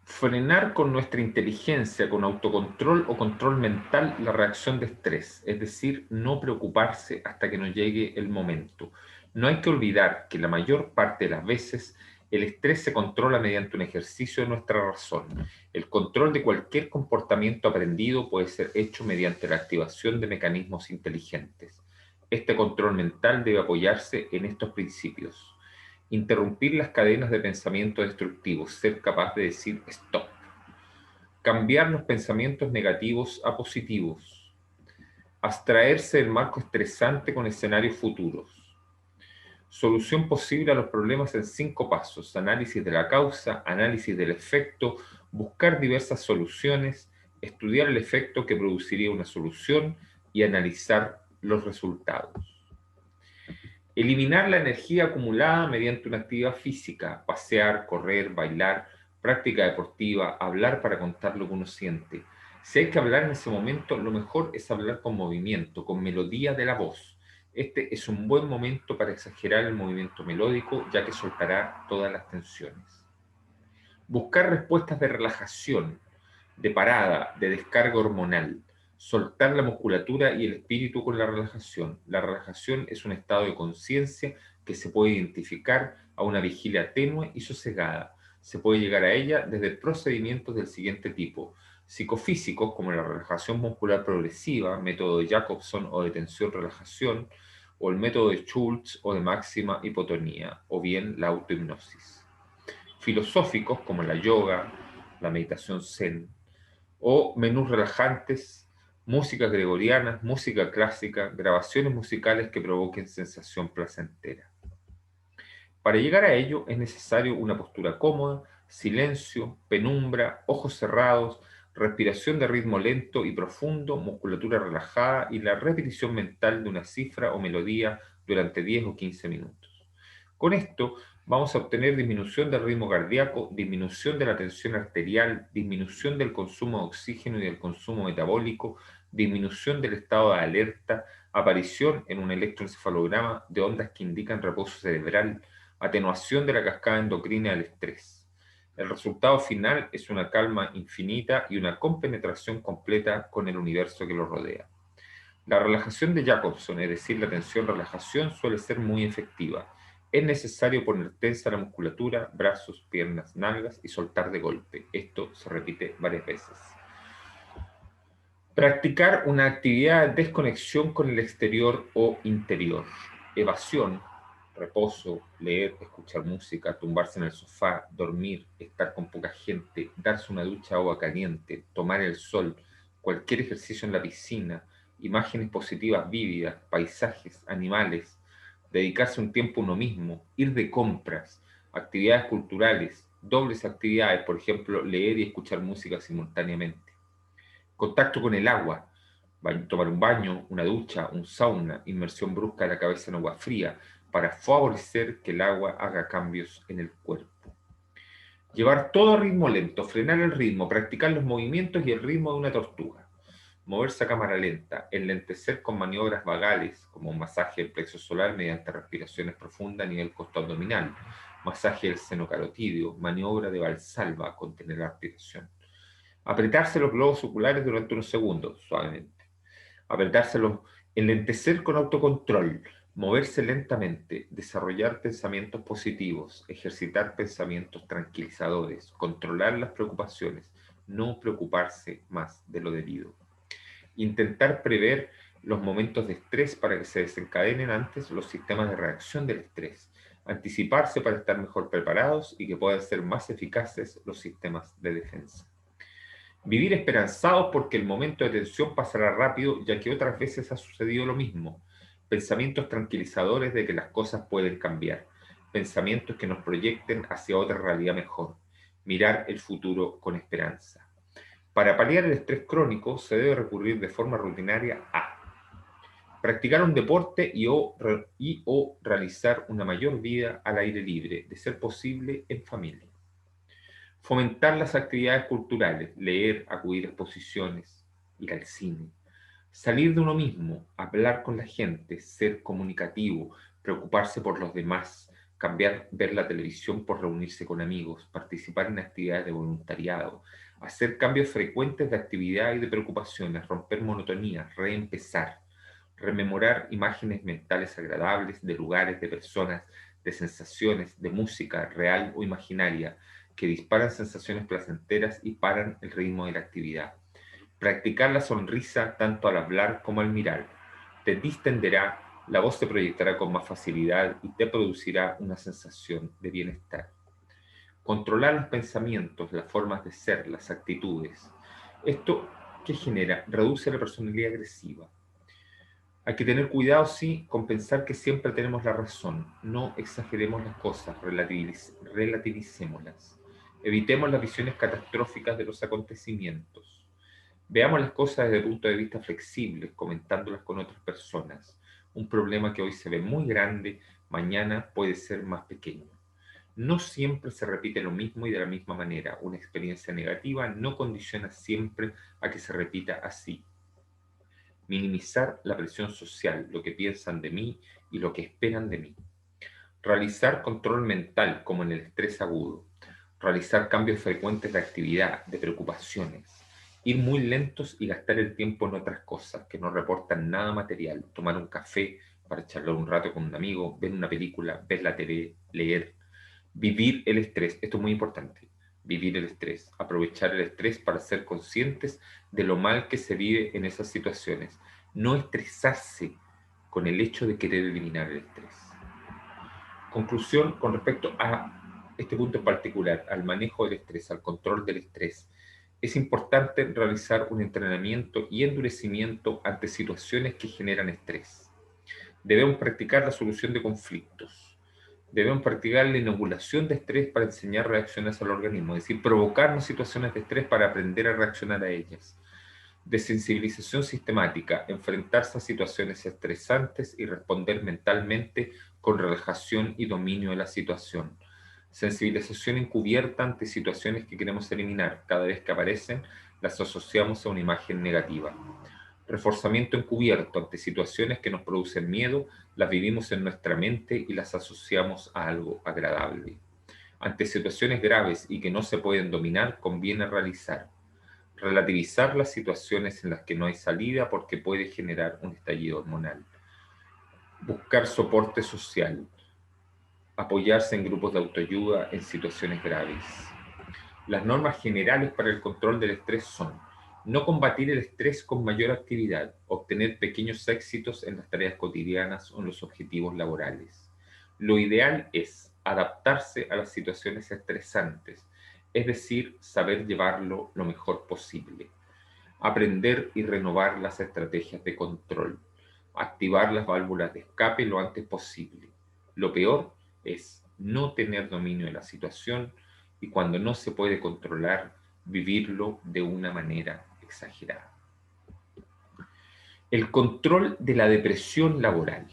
Frenar con nuestra inteligencia, con autocontrol o control mental, la reacción de estrés, es decir, no preocuparse hasta que nos llegue el momento. No hay que olvidar que la mayor parte de las veces el estrés se controla mediante un ejercicio de nuestra razón. El control de cualquier comportamiento aprendido puede ser hecho mediante la activación de mecanismos inteligentes. Este control mental debe apoyarse en estos principios: interrumpir las cadenas de pensamiento destructivos, ser capaz de decir stop. Cambiar los pensamientos negativos a positivos. Abstraerse del marco estresante con escenarios futuros. Solución posible a los problemas en 5 pasos. Análisis de la causa, análisis del efecto, buscar diversas soluciones, estudiar el efecto que produciría una solución y analizar los resultados. Eliminar la energía acumulada mediante una actividad física, pasear, correr, bailar, práctica deportiva, hablar para contar lo que uno siente. Si hay que hablar en ese momento, lo mejor es hablar con movimiento, con melodía de la voz. Este es un buen momento para exagerar el movimiento melódico, ya que soltará todas las tensiones. Buscar respuestas de relajación, de parada, de descarga hormonal. Soltar la musculatura y el espíritu con la relajación. La relajación es un estado de conciencia que se puede identificar a una vigilia tenue y sosegada. Se puede llegar a ella desde procedimientos del siguiente tipo: psicofísicos, como la relajación muscular progresiva, método de Jacobson o de tensión-relajación, o el método de Schultz o de máxima hipotonía, o bien la autohipnosis. Filosóficos, como la yoga, la meditación zen, o menús relajantes, música gregoriana, música clásica, grabaciones musicales que provoquen sensación placentera. Para llegar a ello es necesario una postura cómoda, silencio, penumbra, ojos cerrados, respiración de ritmo lento y profundo, musculatura relajada y la repetición mental de una cifra o melodía durante 10 o 15 minutos. Con esto vamos a obtener disminución del ritmo cardíaco, disminución de la tensión arterial, disminución del consumo de oxígeno y del consumo metabólico, disminución del estado de alerta, aparición en un electroencefalograma de ondas que indican reposo cerebral, atenuación de la cascada endocrina del estrés. El resultado final es una calma infinita y una compenetración completa con el universo que lo rodea. La relajación de Jacobson, es decir, la tensión-relajación, suele ser muy efectiva. Es necesario poner tensa la musculatura, brazos, piernas, nalgas y soltar de golpe. Esto se repite varias veces. Practicar una actividad de desconexión con el exterior o interior. Evasión, reposo, leer, escuchar música, tumbarse en el sofá, dormir, estar con poca gente, darse una ducha de agua caliente, tomar el sol, cualquier ejercicio en la piscina, imágenes positivas vívidas, paisajes, animales, dedicarse un tiempo a uno mismo, ir de compras, actividades culturales, dobles actividades, por ejemplo, leer y escuchar música simultáneamente. Contacto con el agua, tomar un baño, una ducha, un sauna, inmersión brusca de la cabeza en agua fría, para favorecer que el agua haga cambios en el cuerpo. Llevar todo a ritmo lento, frenar el ritmo, practicar los movimientos y el ritmo de una tortuga. Moverse a cámara lenta, enlentecer con maniobras vagales, como un masaje del plexo solar mediante respiraciones profundas a nivel costo-abdominal, masaje del seno carotídeo, maniobra de Valsalva, contener la respiración. Apretarse los globos oculares durante unos segundos, suavemente. Apretárselos, enlentecer con autocontrol, moverse lentamente, desarrollar pensamientos positivos, ejercitar pensamientos tranquilizadores, controlar las preocupaciones, no preocuparse más de lo debido. Intentar prever los momentos de estrés para que se desencadenen antes los sistemas de reacción del estrés. Anticiparse para estar mejor preparados y que puedan ser más eficaces los sistemas de defensa. Vivir esperanzados porque el momento de tensión pasará rápido, ya que otras veces ha sucedido lo mismo. Pensamientos tranquilizadores de que las cosas pueden cambiar. Pensamientos que nos proyecten hacia otra realidad mejor. Mirar el futuro con esperanza. Para paliar el estrés crónico se debe recurrir de forma rutinaria a practicar un deporte y o realizar una mayor vida al aire libre, de ser posible en familia. Fomentar las actividades culturales, leer, acudir a exposiciones, ir al cine. Salir de uno mismo, hablar con la gente, ser comunicativo, preocuparse por los demás, cambiar, ver la televisión por reunirse con amigos, participar en actividades de voluntariado, hacer cambios frecuentes de actividad y de preocupaciones, romper monotonía, reempezar, rememorar imágenes mentales agradables de lugares, de personas, de sensaciones, de música real o imaginaria, que disparan sensaciones placenteras y paran el ritmo de la actividad. Practicar la sonrisa tanto al hablar como al mirar. Te distenderá, la voz te proyectará con más facilidad y te producirá una sensación de bienestar. Controlar los pensamientos, las formas de ser, las actitudes. Esto, ¿qué genera? Reduce la personalidad agresiva. Hay que tener cuidado, sí, con pensar que siempre tenemos la razón. No exageremos las cosas, relativicémoslas. Evitemos las visiones catastróficas de los acontecimientos. Veamos las cosas desde el punto de vista flexible, comentándolas con otras personas. Un problema que hoy se ve muy grande, mañana puede ser más pequeño. No siempre se repite lo mismo y de la misma manera. Una experiencia negativa no condiciona siempre a que se repita así. Minimizar la presión social, lo que piensan de mí y lo que esperan de mí. Realizar control mental, como en el estrés agudo. Realizar cambios frecuentes de actividad, de preocupaciones. Ir muy lentos y gastar el tiempo en otras cosas que no reportan nada material. Tomar un café para charlar un rato con un amigo, ver una película, ver la TV, leer. Vivir el estrés, esto es muy importante. Vivir el estrés, aprovechar el estrés para ser conscientes de lo mal que se vive en esas situaciones. No estresarse con el hecho de querer eliminar el estrés. Conclusión con respecto a este punto en particular, al manejo del estrés, al control del estrés. Es importante realizar un entrenamiento y endurecimiento ante situaciones que generan estrés. Debemos practicar la solución de conflictos. Debemos practicar la inoculación de estrés para enseñar reacciones al organismo, es decir, provocarnos situaciones de estrés para aprender a reaccionar a ellas. Desensibilización sistemática, enfrentarse a situaciones estresantes y responder mentalmente con relajación y dominio de la situación. Sensibilización encubierta ante situaciones que queremos eliminar. Cada vez que aparecen, las asociamos a una imagen negativa. Reforzamiento encubierto ante situaciones que nos producen miedo, las vivimos en nuestra mente y las asociamos a algo agradable. Ante situaciones graves y que no se pueden dominar, conviene relativizar las situaciones en las que no hay salida porque puede generar un estallido hormonal. Buscar soporte social. Apoyarse en grupos de autoayuda en situaciones graves. Las normas generales para el control del estrés son: no combatir el estrés con mayor actividad, obtener pequeños éxitos en las tareas cotidianas o en los objetivos laborales. Lo ideal es adaptarse a las situaciones estresantes, es decir, saber llevarlo lo mejor posible. Aprender y renovar las estrategias de control. Activar las válvulas de escape lo antes posible. Lo peor es no tener dominio de la situación y, cuando no se puede controlar, vivirlo de una manera exagerada. El control de la depresión laboral.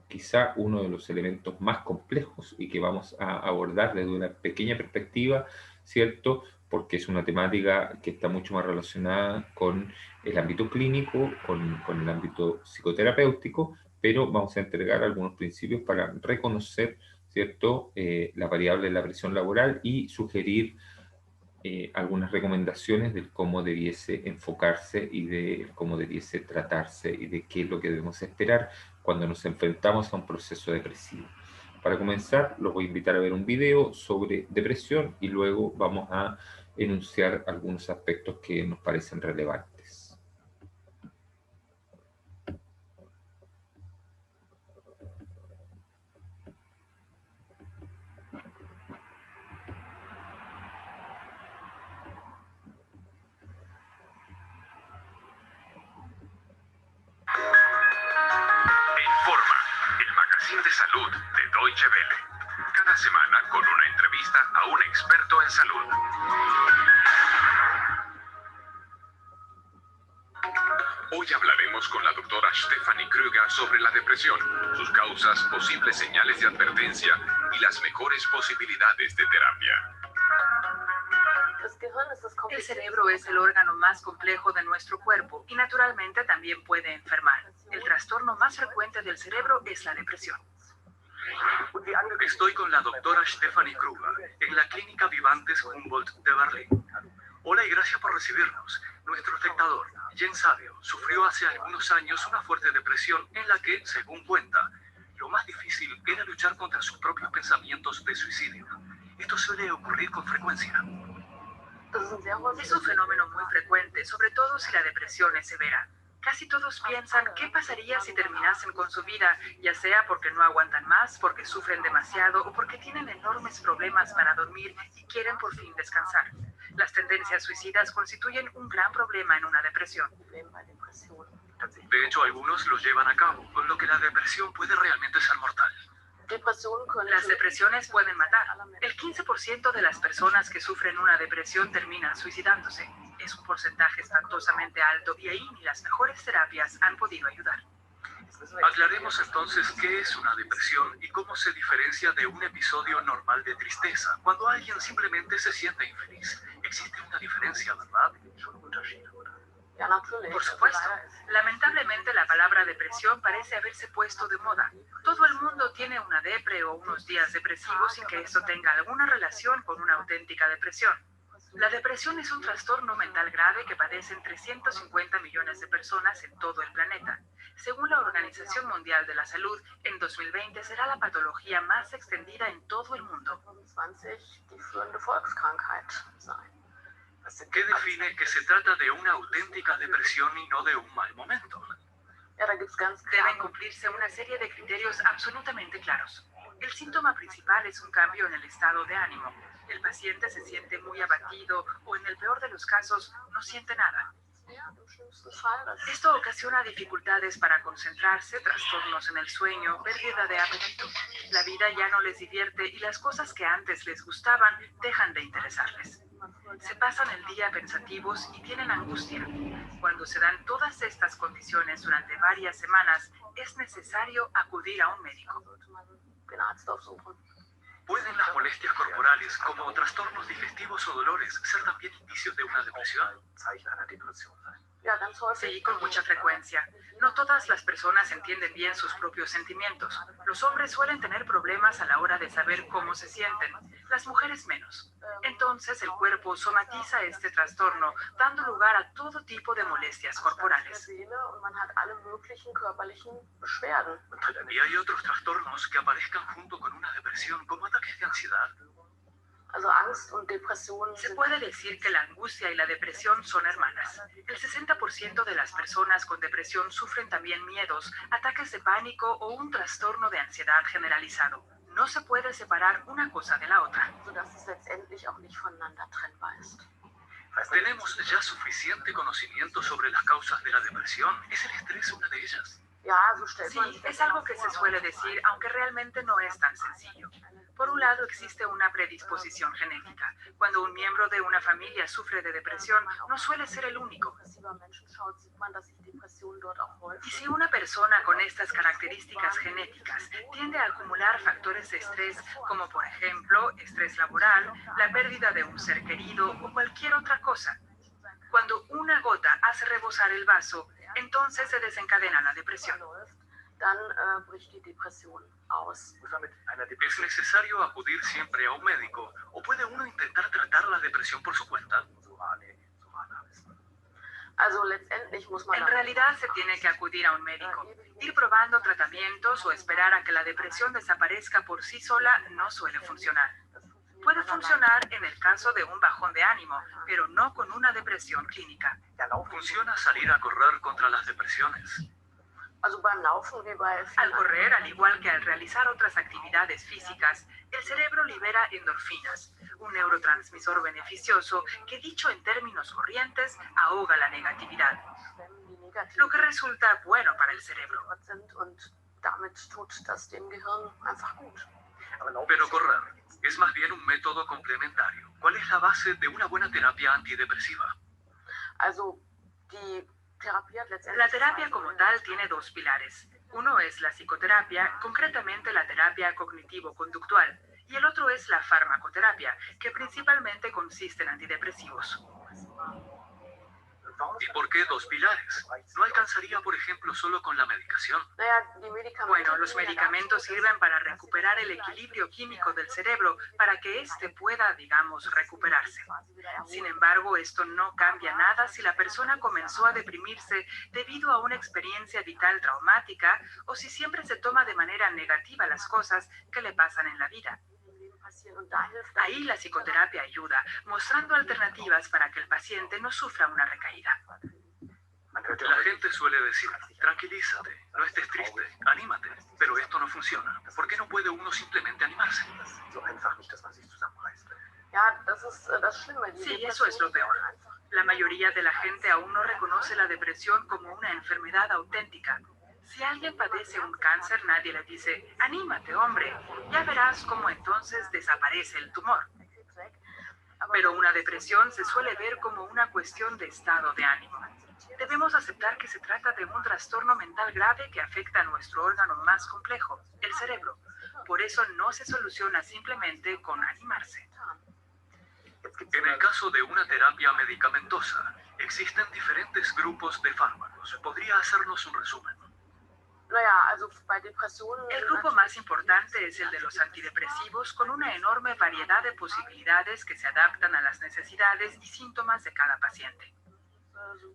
Quizá uno de los elementos más complejos y que vamos a abordar desde una pequeña perspectiva, ¿cierto? Porque es una temática que está mucho más relacionada con el ámbito clínico, con el ámbito psicoterapéutico, pero vamos a entregar algunos principios para reconocer, ¿cierto?, la variable de la presión laboral y sugerir algunas recomendaciones de cómo debiese enfocarse y de cómo debiese tratarse y de qué es lo que debemos esperar cuando nos enfrentamos a un proceso depresivo. Para comenzar, los voy a invitar a ver un video sobre depresión y luego vamos a enunciar algunos aspectos que nos parecen relevantes. De salud de Deutsche Welle. Cada semana con una entrevista a un experto en salud. Hoy hablaremos con la doctora Stefanie Krüger sobre la depresión, sus causas, posibles señales de advertencia y las mejores posibilidades de terapia. El cerebro es el órgano más complejo de nuestro cuerpo y naturalmente también puede enfermar. El trastorno más frecuente del cerebro es la depresión. Estoy con la doctora Stefanie Krüger en la Clínica Vivantes Humboldt de Berlín. Hola y gracias por recibirnos. Nuestro espectador, Jens Sabio, sufrió hace algunos años una fuerte depresión en la que, según cuenta, lo más difícil era luchar contra sus propios pensamientos de suicidio. Esto suele ocurrir con frecuencia. Es un fenómeno muy frecuente, sobre todo si la depresión es severa. Casi todos piensan qué pasaría si terminasen con su vida, ya sea porque no aguantan más, porque sufren demasiado o porque tienen enormes problemas para dormir y quieren por fin descansar. Las tendencias suicidas constituyen un gran problema en una depresión. De hecho, algunos lo llevan a cabo, con lo que la depresión puede realmente ser mortal. Las depresiones pueden matar. El 15% de las personas que sufren una depresión terminan suicidándose. Es un porcentaje espantosamente alto y ahí ni las mejores terapias han podido ayudar. Aclaremos entonces qué es una depresión y cómo se diferencia de un episodio normal de tristeza, cuando alguien simplemente se siente infeliz. Existe una diferencia, ¿verdad? Por supuesto. Lamentablemente la palabra depresión parece haberse puesto de moda. Todo el mundo tiene una depre o unos días depresivos sin que esto tenga alguna relación con una auténtica depresión. La depresión es un trastorno mental grave que padecen 350 millones de personas en todo el planeta. Según la Organización Mundial de la Salud, en 2020 será la patología más extendida en todo el mundo. ¿Qué define que se trata de una auténtica depresión y no de un mal momento? Deben cumplirse una serie de criterios absolutamente claros. El síntoma principal es un cambio en el estado de ánimo. El paciente se siente muy abatido o, en el peor de los casos, no siente nada. Esto ocasiona dificultades para concentrarse, trastornos en el sueño, pérdida de apetito. La vida ya no les divierte y las cosas que antes les gustaban dejan de interesarles. Se pasan el día pensativos y tienen angustia. Cuando se dan todas estas condiciones durante varias semanas, es necesario acudir a un médico. ¿Pueden las molestias corporales, como trastornos digestivos o dolores, ser también indicios de una depresión? Sí, con mucha frecuencia. No todas las personas entienden bien sus propios sentimientos. Los hombres suelen tener problemas a la hora de saber cómo se sienten, las mujeres menos. Entonces el cuerpo somatiza este trastorno, dando lugar a todo tipo de molestias corporales. ¿Y hay otros trastornos que aparezcan junto con una depresión, como ataques de ansiedad? Se puede decir que la angustia y la depresión son hermanas. El 60% de las personas con depresión sufren también miedos, ataques de pánico o un trastorno de ansiedad generalizado. No se puede separar una cosa de la otra. ¿Tenemos ya suficiente conocimiento sobre las causas de la depresión? ¿Es el estrés una de ellas? Sí, es algo que se suele decir, aunque realmente no es tan sencillo. Por un lado, existe una predisposición genética. Cuando un miembro de una familia sufre de depresión, no suele ser el único. Y si una persona con estas características genéticas tiende a acumular factores de estrés, como por ejemplo estrés laboral, la pérdida de un ser querido o cualquier otra cosa, cuando una gota hace rebosar el vaso, entonces se desencadena la depresión. ¿Es necesario acudir siempre a un médico o puede uno intentar tratar la depresión por su cuenta? En realidad se tiene que acudir a un médico. Ir probando tratamientos o esperar a que la depresión desaparezca por sí sola no suele funcionar. Puede funcionar en el caso de un bajón de ánimo, pero no con una depresión clínica. ¿Funciona salir a correr contra las depresiones? Al correr, al igual que al realizar otras actividades físicas, el cerebro libera endorfinas, un neurotransmisor beneficioso que, dicho en términos corrientes, ahoga la negatividad, lo que resulta bueno para el cerebro. Pero correr es más bien un método complementario. ¿Cuál es la base de una buena terapia antidepresiva? La terapia como tal tiene dos pilares. Uno es la psicoterapia, concretamente la terapia cognitivo-conductual, y el otro es la farmacoterapia, que principalmente consiste en antidepresivos. ¿Y por qué dos pilares? ¿No alcanzaría, por ejemplo, solo con la medicación? Bueno, los medicamentos sirven para recuperar el equilibrio químico del cerebro para que éste pueda, digamos, recuperarse. Sin embargo, esto no cambia nada si la persona comenzó a deprimirse debido a una experiencia vital traumática o si siempre se toma de manera negativa las cosas que le pasan en la vida. Ahí la psicoterapia ayuda, mostrando alternativas para que el paciente no sufra una recaída. La gente suele decir, tranquilízate, no estés triste, anímate, pero esto no funciona. ¿Por qué no puede uno simplemente animarse? Sí, eso es lo peor. La mayoría de la gente aún no reconoce la depresión como una enfermedad auténtica. Si alguien padece un cáncer, nadie le dice, anímate, hombre, ya verás cómo entonces desaparece el tumor. Pero una depresión se suele ver como una cuestión de estado de ánimo. Debemos aceptar que se trata de un trastorno mental grave que afecta a nuestro órgano más complejo, el cerebro. Por eso no se soluciona simplemente con animarse. En el caso de una terapia medicamentosa, existen diferentes grupos de fármacos. ¿Podría hacernos un resumen? El grupo más importante es el de los antidepresivos, con una enorme variedad de posibilidades que se adaptan a las necesidades y síntomas de cada paciente.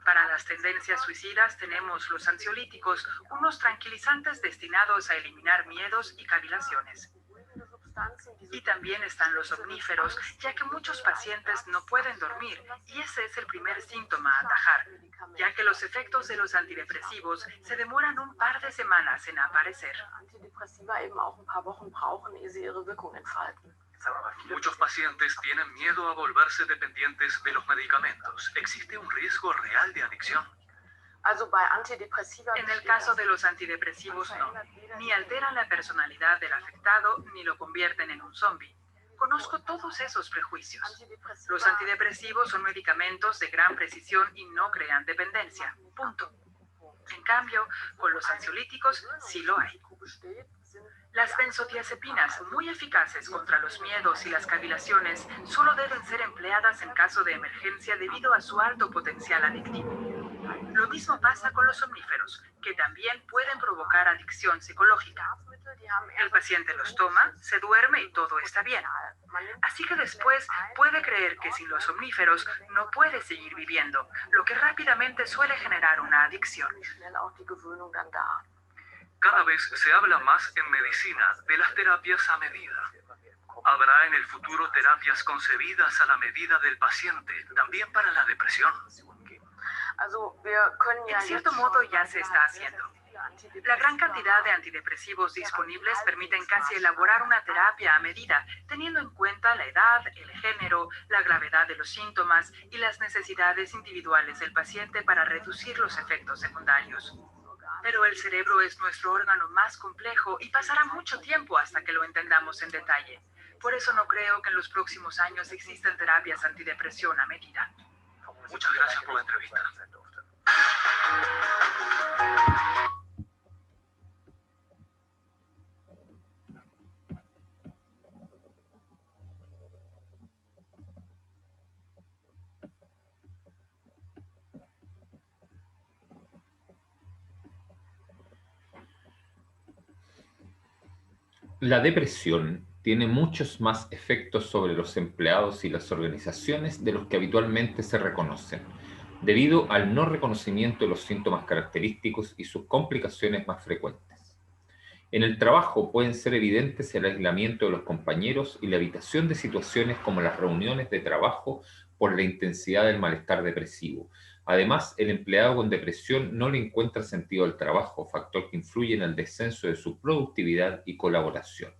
Para las tendencias suicidas tenemos los ansiolíticos, unos tranquilizantes destinados a eliminar miedos y cavilaciones. Y también están los omníferos, ya que muchos pacientes no pueden dormir, y ese es el primer síntoma a atajar, ya que los efectos de los antidepresivos se demoran un par de semanas en aparecer. Muchos pacientes tienen miedo a volverse dependientes de los medicamentos. ¿Existe un riesgo real de adicción? En el caso de los antidepresivos, no. Ni alteran la personalidad del afectado, ni lo convierten en un zombi. Conozco todos esos prejuicios. Los antidepresivos son medicamentos de gran precisión y no crean dependencia. Punto. En cambio, con los ansiolíticos sí lo hay. Las benzodiazepinas, muy eficaces contra los miedos y las cavilaciones, solo deben ser empleadas en caso de emergencia debido a su alto potencial adictivo. Lo mismo pasa con los omníferos, que también pueden provocar adicción psicológica. El paciente los toma, se duerme y todo está bien. Así que después puede creer que sin los omníferos no puede seguir viviendo, lo que rápidamente suele generar una adicción. Cada vez se habla más en medicina de las terapias a medida. ¿Habrá en el futuro terapias concebidas a la medida del paciente, también para la depresión? En cierto modo ya se está haciendo. La gran cantidad de antidepresivos disponibles permiten casi elaborar una terapia a medida, teniendo en cuenta la edad, el género, la gravedad de los síntomas y las necesidades individuales del paciente para reducir los efectos secundarios. Pero el cerebro es nuestro órgano más complejo y pasará mucho tiempo hasta que lo entendamos en detalle. Por eso no creo que en los próximos años existan terapias antidepresión a medida. Muchas gracias por la entrevista. La depresión tiene muchos más efectos sobre los empleados y las organizaciones de los que habitualmente se reconocen, debido al no reconocimiento de los síntomas característicos y sus complicaciones más frecuentes. En el trabajo pueden ser evidentes el aislamiento de los compañeros y la evitación de situaciones como las reuniones de trabajo por la intensidad del malestar depresivo. Además, el empleado con depresión no le encuentra sentido al trabajo, factor que influye en el descenso de su productividad y colaboración.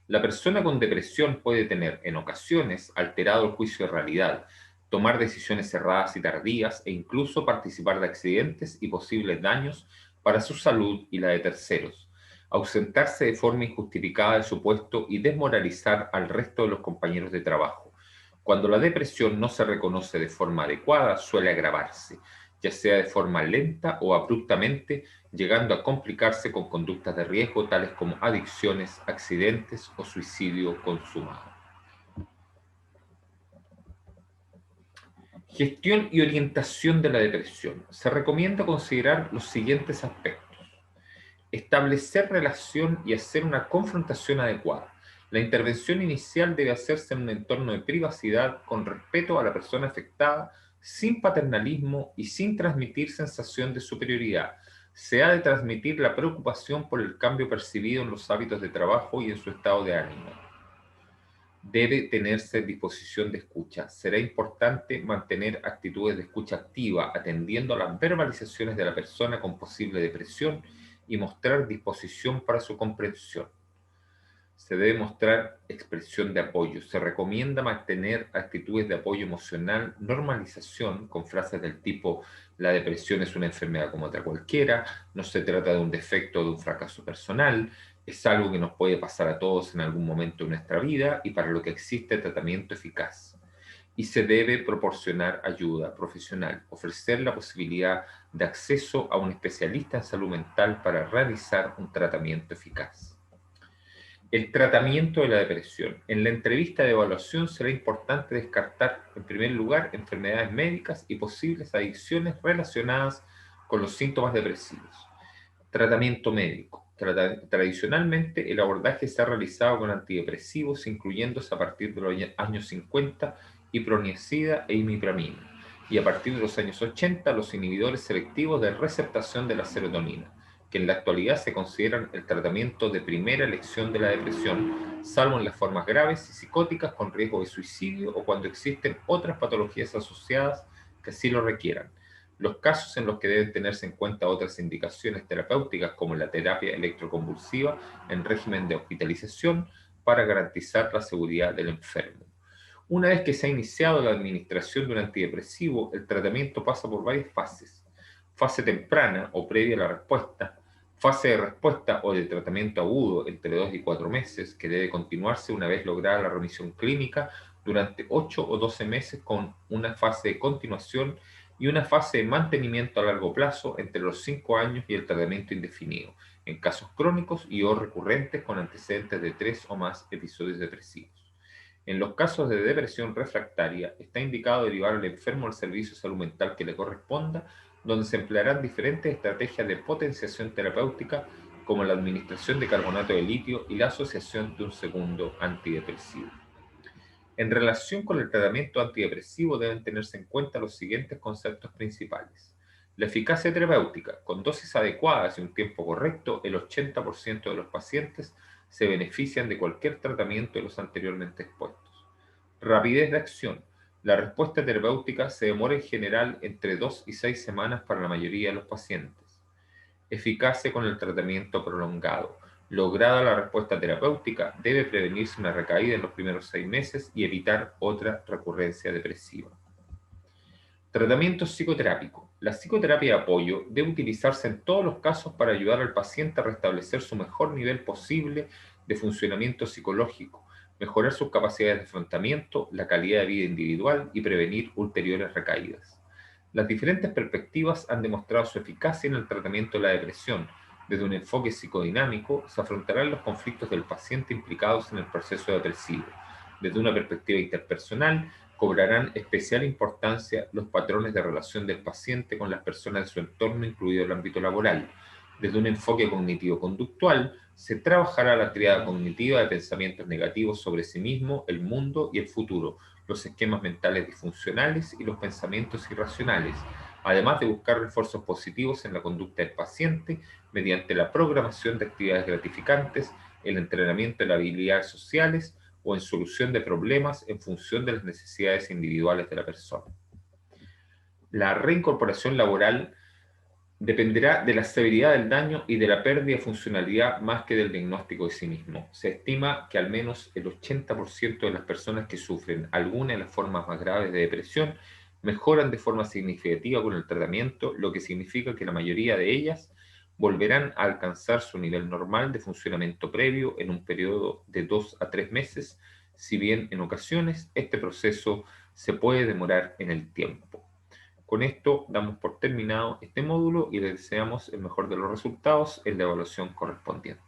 La persona con depresión puede tener, en ocasiones, alterado el juicio de realidad, tomar decisiones erradas y tardías e incluso participar de accidentes y posibles daños para su salud y la de terceros, ausentarse de forma injustificada de su puesto y desmoralizar al resto de los compañeros de trabajo. Cuando la depresión no se reconoce de forma adecuada, suele agravarse, ya sea de forma lenta o abruptamente, llegando a complicarse con conductas de riesgo tales como adicciones, accidentes o suicidio consumado. Gestión y orientación de la depresión. Se recomienda considerar los siguientes aspectos. Establecer relación y hacer una confrontación adecuada. La intervención inicial debe hacerse en un entorno de privacidad con respeto a la persona afectada, sin paternalismo y sin transmitir sensación de superioridad. Se ha de transmitir la preocupación por el cambio percibido en los hábitos de trabajo y en su estado de ánimo. Debe tenerse disposición de escucha. Será importante mantener actitudes de escucha activa, atendiendo a las verbalizaciones de la persona con posible depresión y mostrar disposición para su comprensión. Se debe mostrar expresión de apoyo. Se recomienda mantener actitudes de apoyo emocional, normalización, con frases del tipo: la depresión es una enfermedad como otra cualquiera, no se trata de un defecto o de un fracaso personal, es algo que nos puede pasar a todos en algún momento de nuestra vida y para lo que existe tratamiento eficaz. Y se debe proporcionar ayuda profesional, ofrecer la posibilidad de acceso a un especialista en salud mental para realizar un tratamiento eficaz. El tratamiento de la depresión. En la entrevista de evaluación será importante descartar, en primer lugar, enfermedades médicas y posibles adicciones relacionadas con los síntomas depresivos. Tratamiento médico. Tradicionalmente, el abordaje se ha realizado con antidepresivos, incluyéndose a partir de los años 50, iproniazida e imipramina, y a partir de los años 80, los inhibidores selectivos de receptación de la serotonina, que en la actualidad se consideran el tratamiento de primera elección de la depresión, salvo en las formas graves y psicóticas con riesgo de suicidio o cuando existen otras patologías asociadas que así lo requieran. Los casos en los que deben tenerse en cuenta otras indicaciones terapéuticas como la terapia electroconvulsiva en régimen de hospitalización para garantizar la seguridad del enfermo. Una vez que se ha iniciado la administración de un antidepresivo, el tratamiento pasa por varias fases. Fase temprana o previa a la respuesta, fase de respuesta o de tratamiento agudo entre 2 y 4 meses, que debe continuarse una vez lograda la remisión clínica durante 8 o 12 meses con una fase de continuación y una fase de mantenimiento a largo plazo entre los 5 años y el tratamiento indefinido, en casos crónicos y o recurrentes con antecedentes de 3 o más episodios depresivos. En los casos de depresión refractaria, está indicado derivar al enfermo al servicio de salud mental que le corresponda, donde se emplearán diferentes estrategias de potenciación terapéutica, como la administración de carbonato de litio y la asociación de un segundo antidepresivo. En relación con el tratamiento antidepresivo deben tenerse en cuenta los siguientes conceptos principales. La eficacia terapéutica. Con dosis adecuadas y un tiempo correcto, el 80% de los pacientes se benefician de cualquier tratamiento de los anteriormente expuestos. Rapidez de acción. La respuesta terapéutica se demora en general entre 2 y 6 semanas para la mayoría de los pacientes. Eficacia con el tratamiento prolongado. Lograda la respuesta terapéutica, debe prevenirse una recaída en los primeros 6 meses y evitar otra recurrencia depresiva. Tratamiento psicoterápico. La psicoterapia de apoyo debe utilizarse en todos los casos para ayudar al paciente a restablecer su mejor nivel posible de funcionamiento psicológico, mejorar sus capacidades de afrontamiento, la calidad de vida individual y prevenir ulteriores recaídas. Las diferentes perspectivas han demostrado su eficacia en el tratamiento de la depresión. Desde un enfoque psicodinámico, se afrontarán los conflictos del paciente implicados en el proceso depresivo. Desde una perspectiva interpersonal, cobrarán especial importancia los patrones de relación del paciente con las personas de su entorno, incluido el ámbito laboral. Desde un enfoque cognitivo-conductual, se trabajará la tríada cognitiva de pensamientos negativos sobre sí mismo, el mundo y el futuro, los esquemas mentales disfuncionales y los pensamientos irracionales, además de buscar refuerzos positivos en la conducta del paciente mediante la programación de actividades gratificantes, el entrenamiento de las habilidades sociales o en solución de problemas en función de las necesidades individuales de la persona. La reincorporación laboral dependerá de la severidad del daño y de la pérdida de funcionalidad más que del diagnóstico de sí mismo. Se estima que al menos el 80% de las personas que sufren alguna de las formas más graves de depresión mejoran de forma significativa con el tratamiento, lo que significa que la mayoría de ellas volverán a alcanzar su nivel normal de funcionamiento previo en un periodo de 2 a 3 meses, si bien en ocasiones este proceso se puede demorar en el tiempo. Con esto damos por terminado este módulo y les deseamos el mejor de los resultados en la evaluación correspondiente.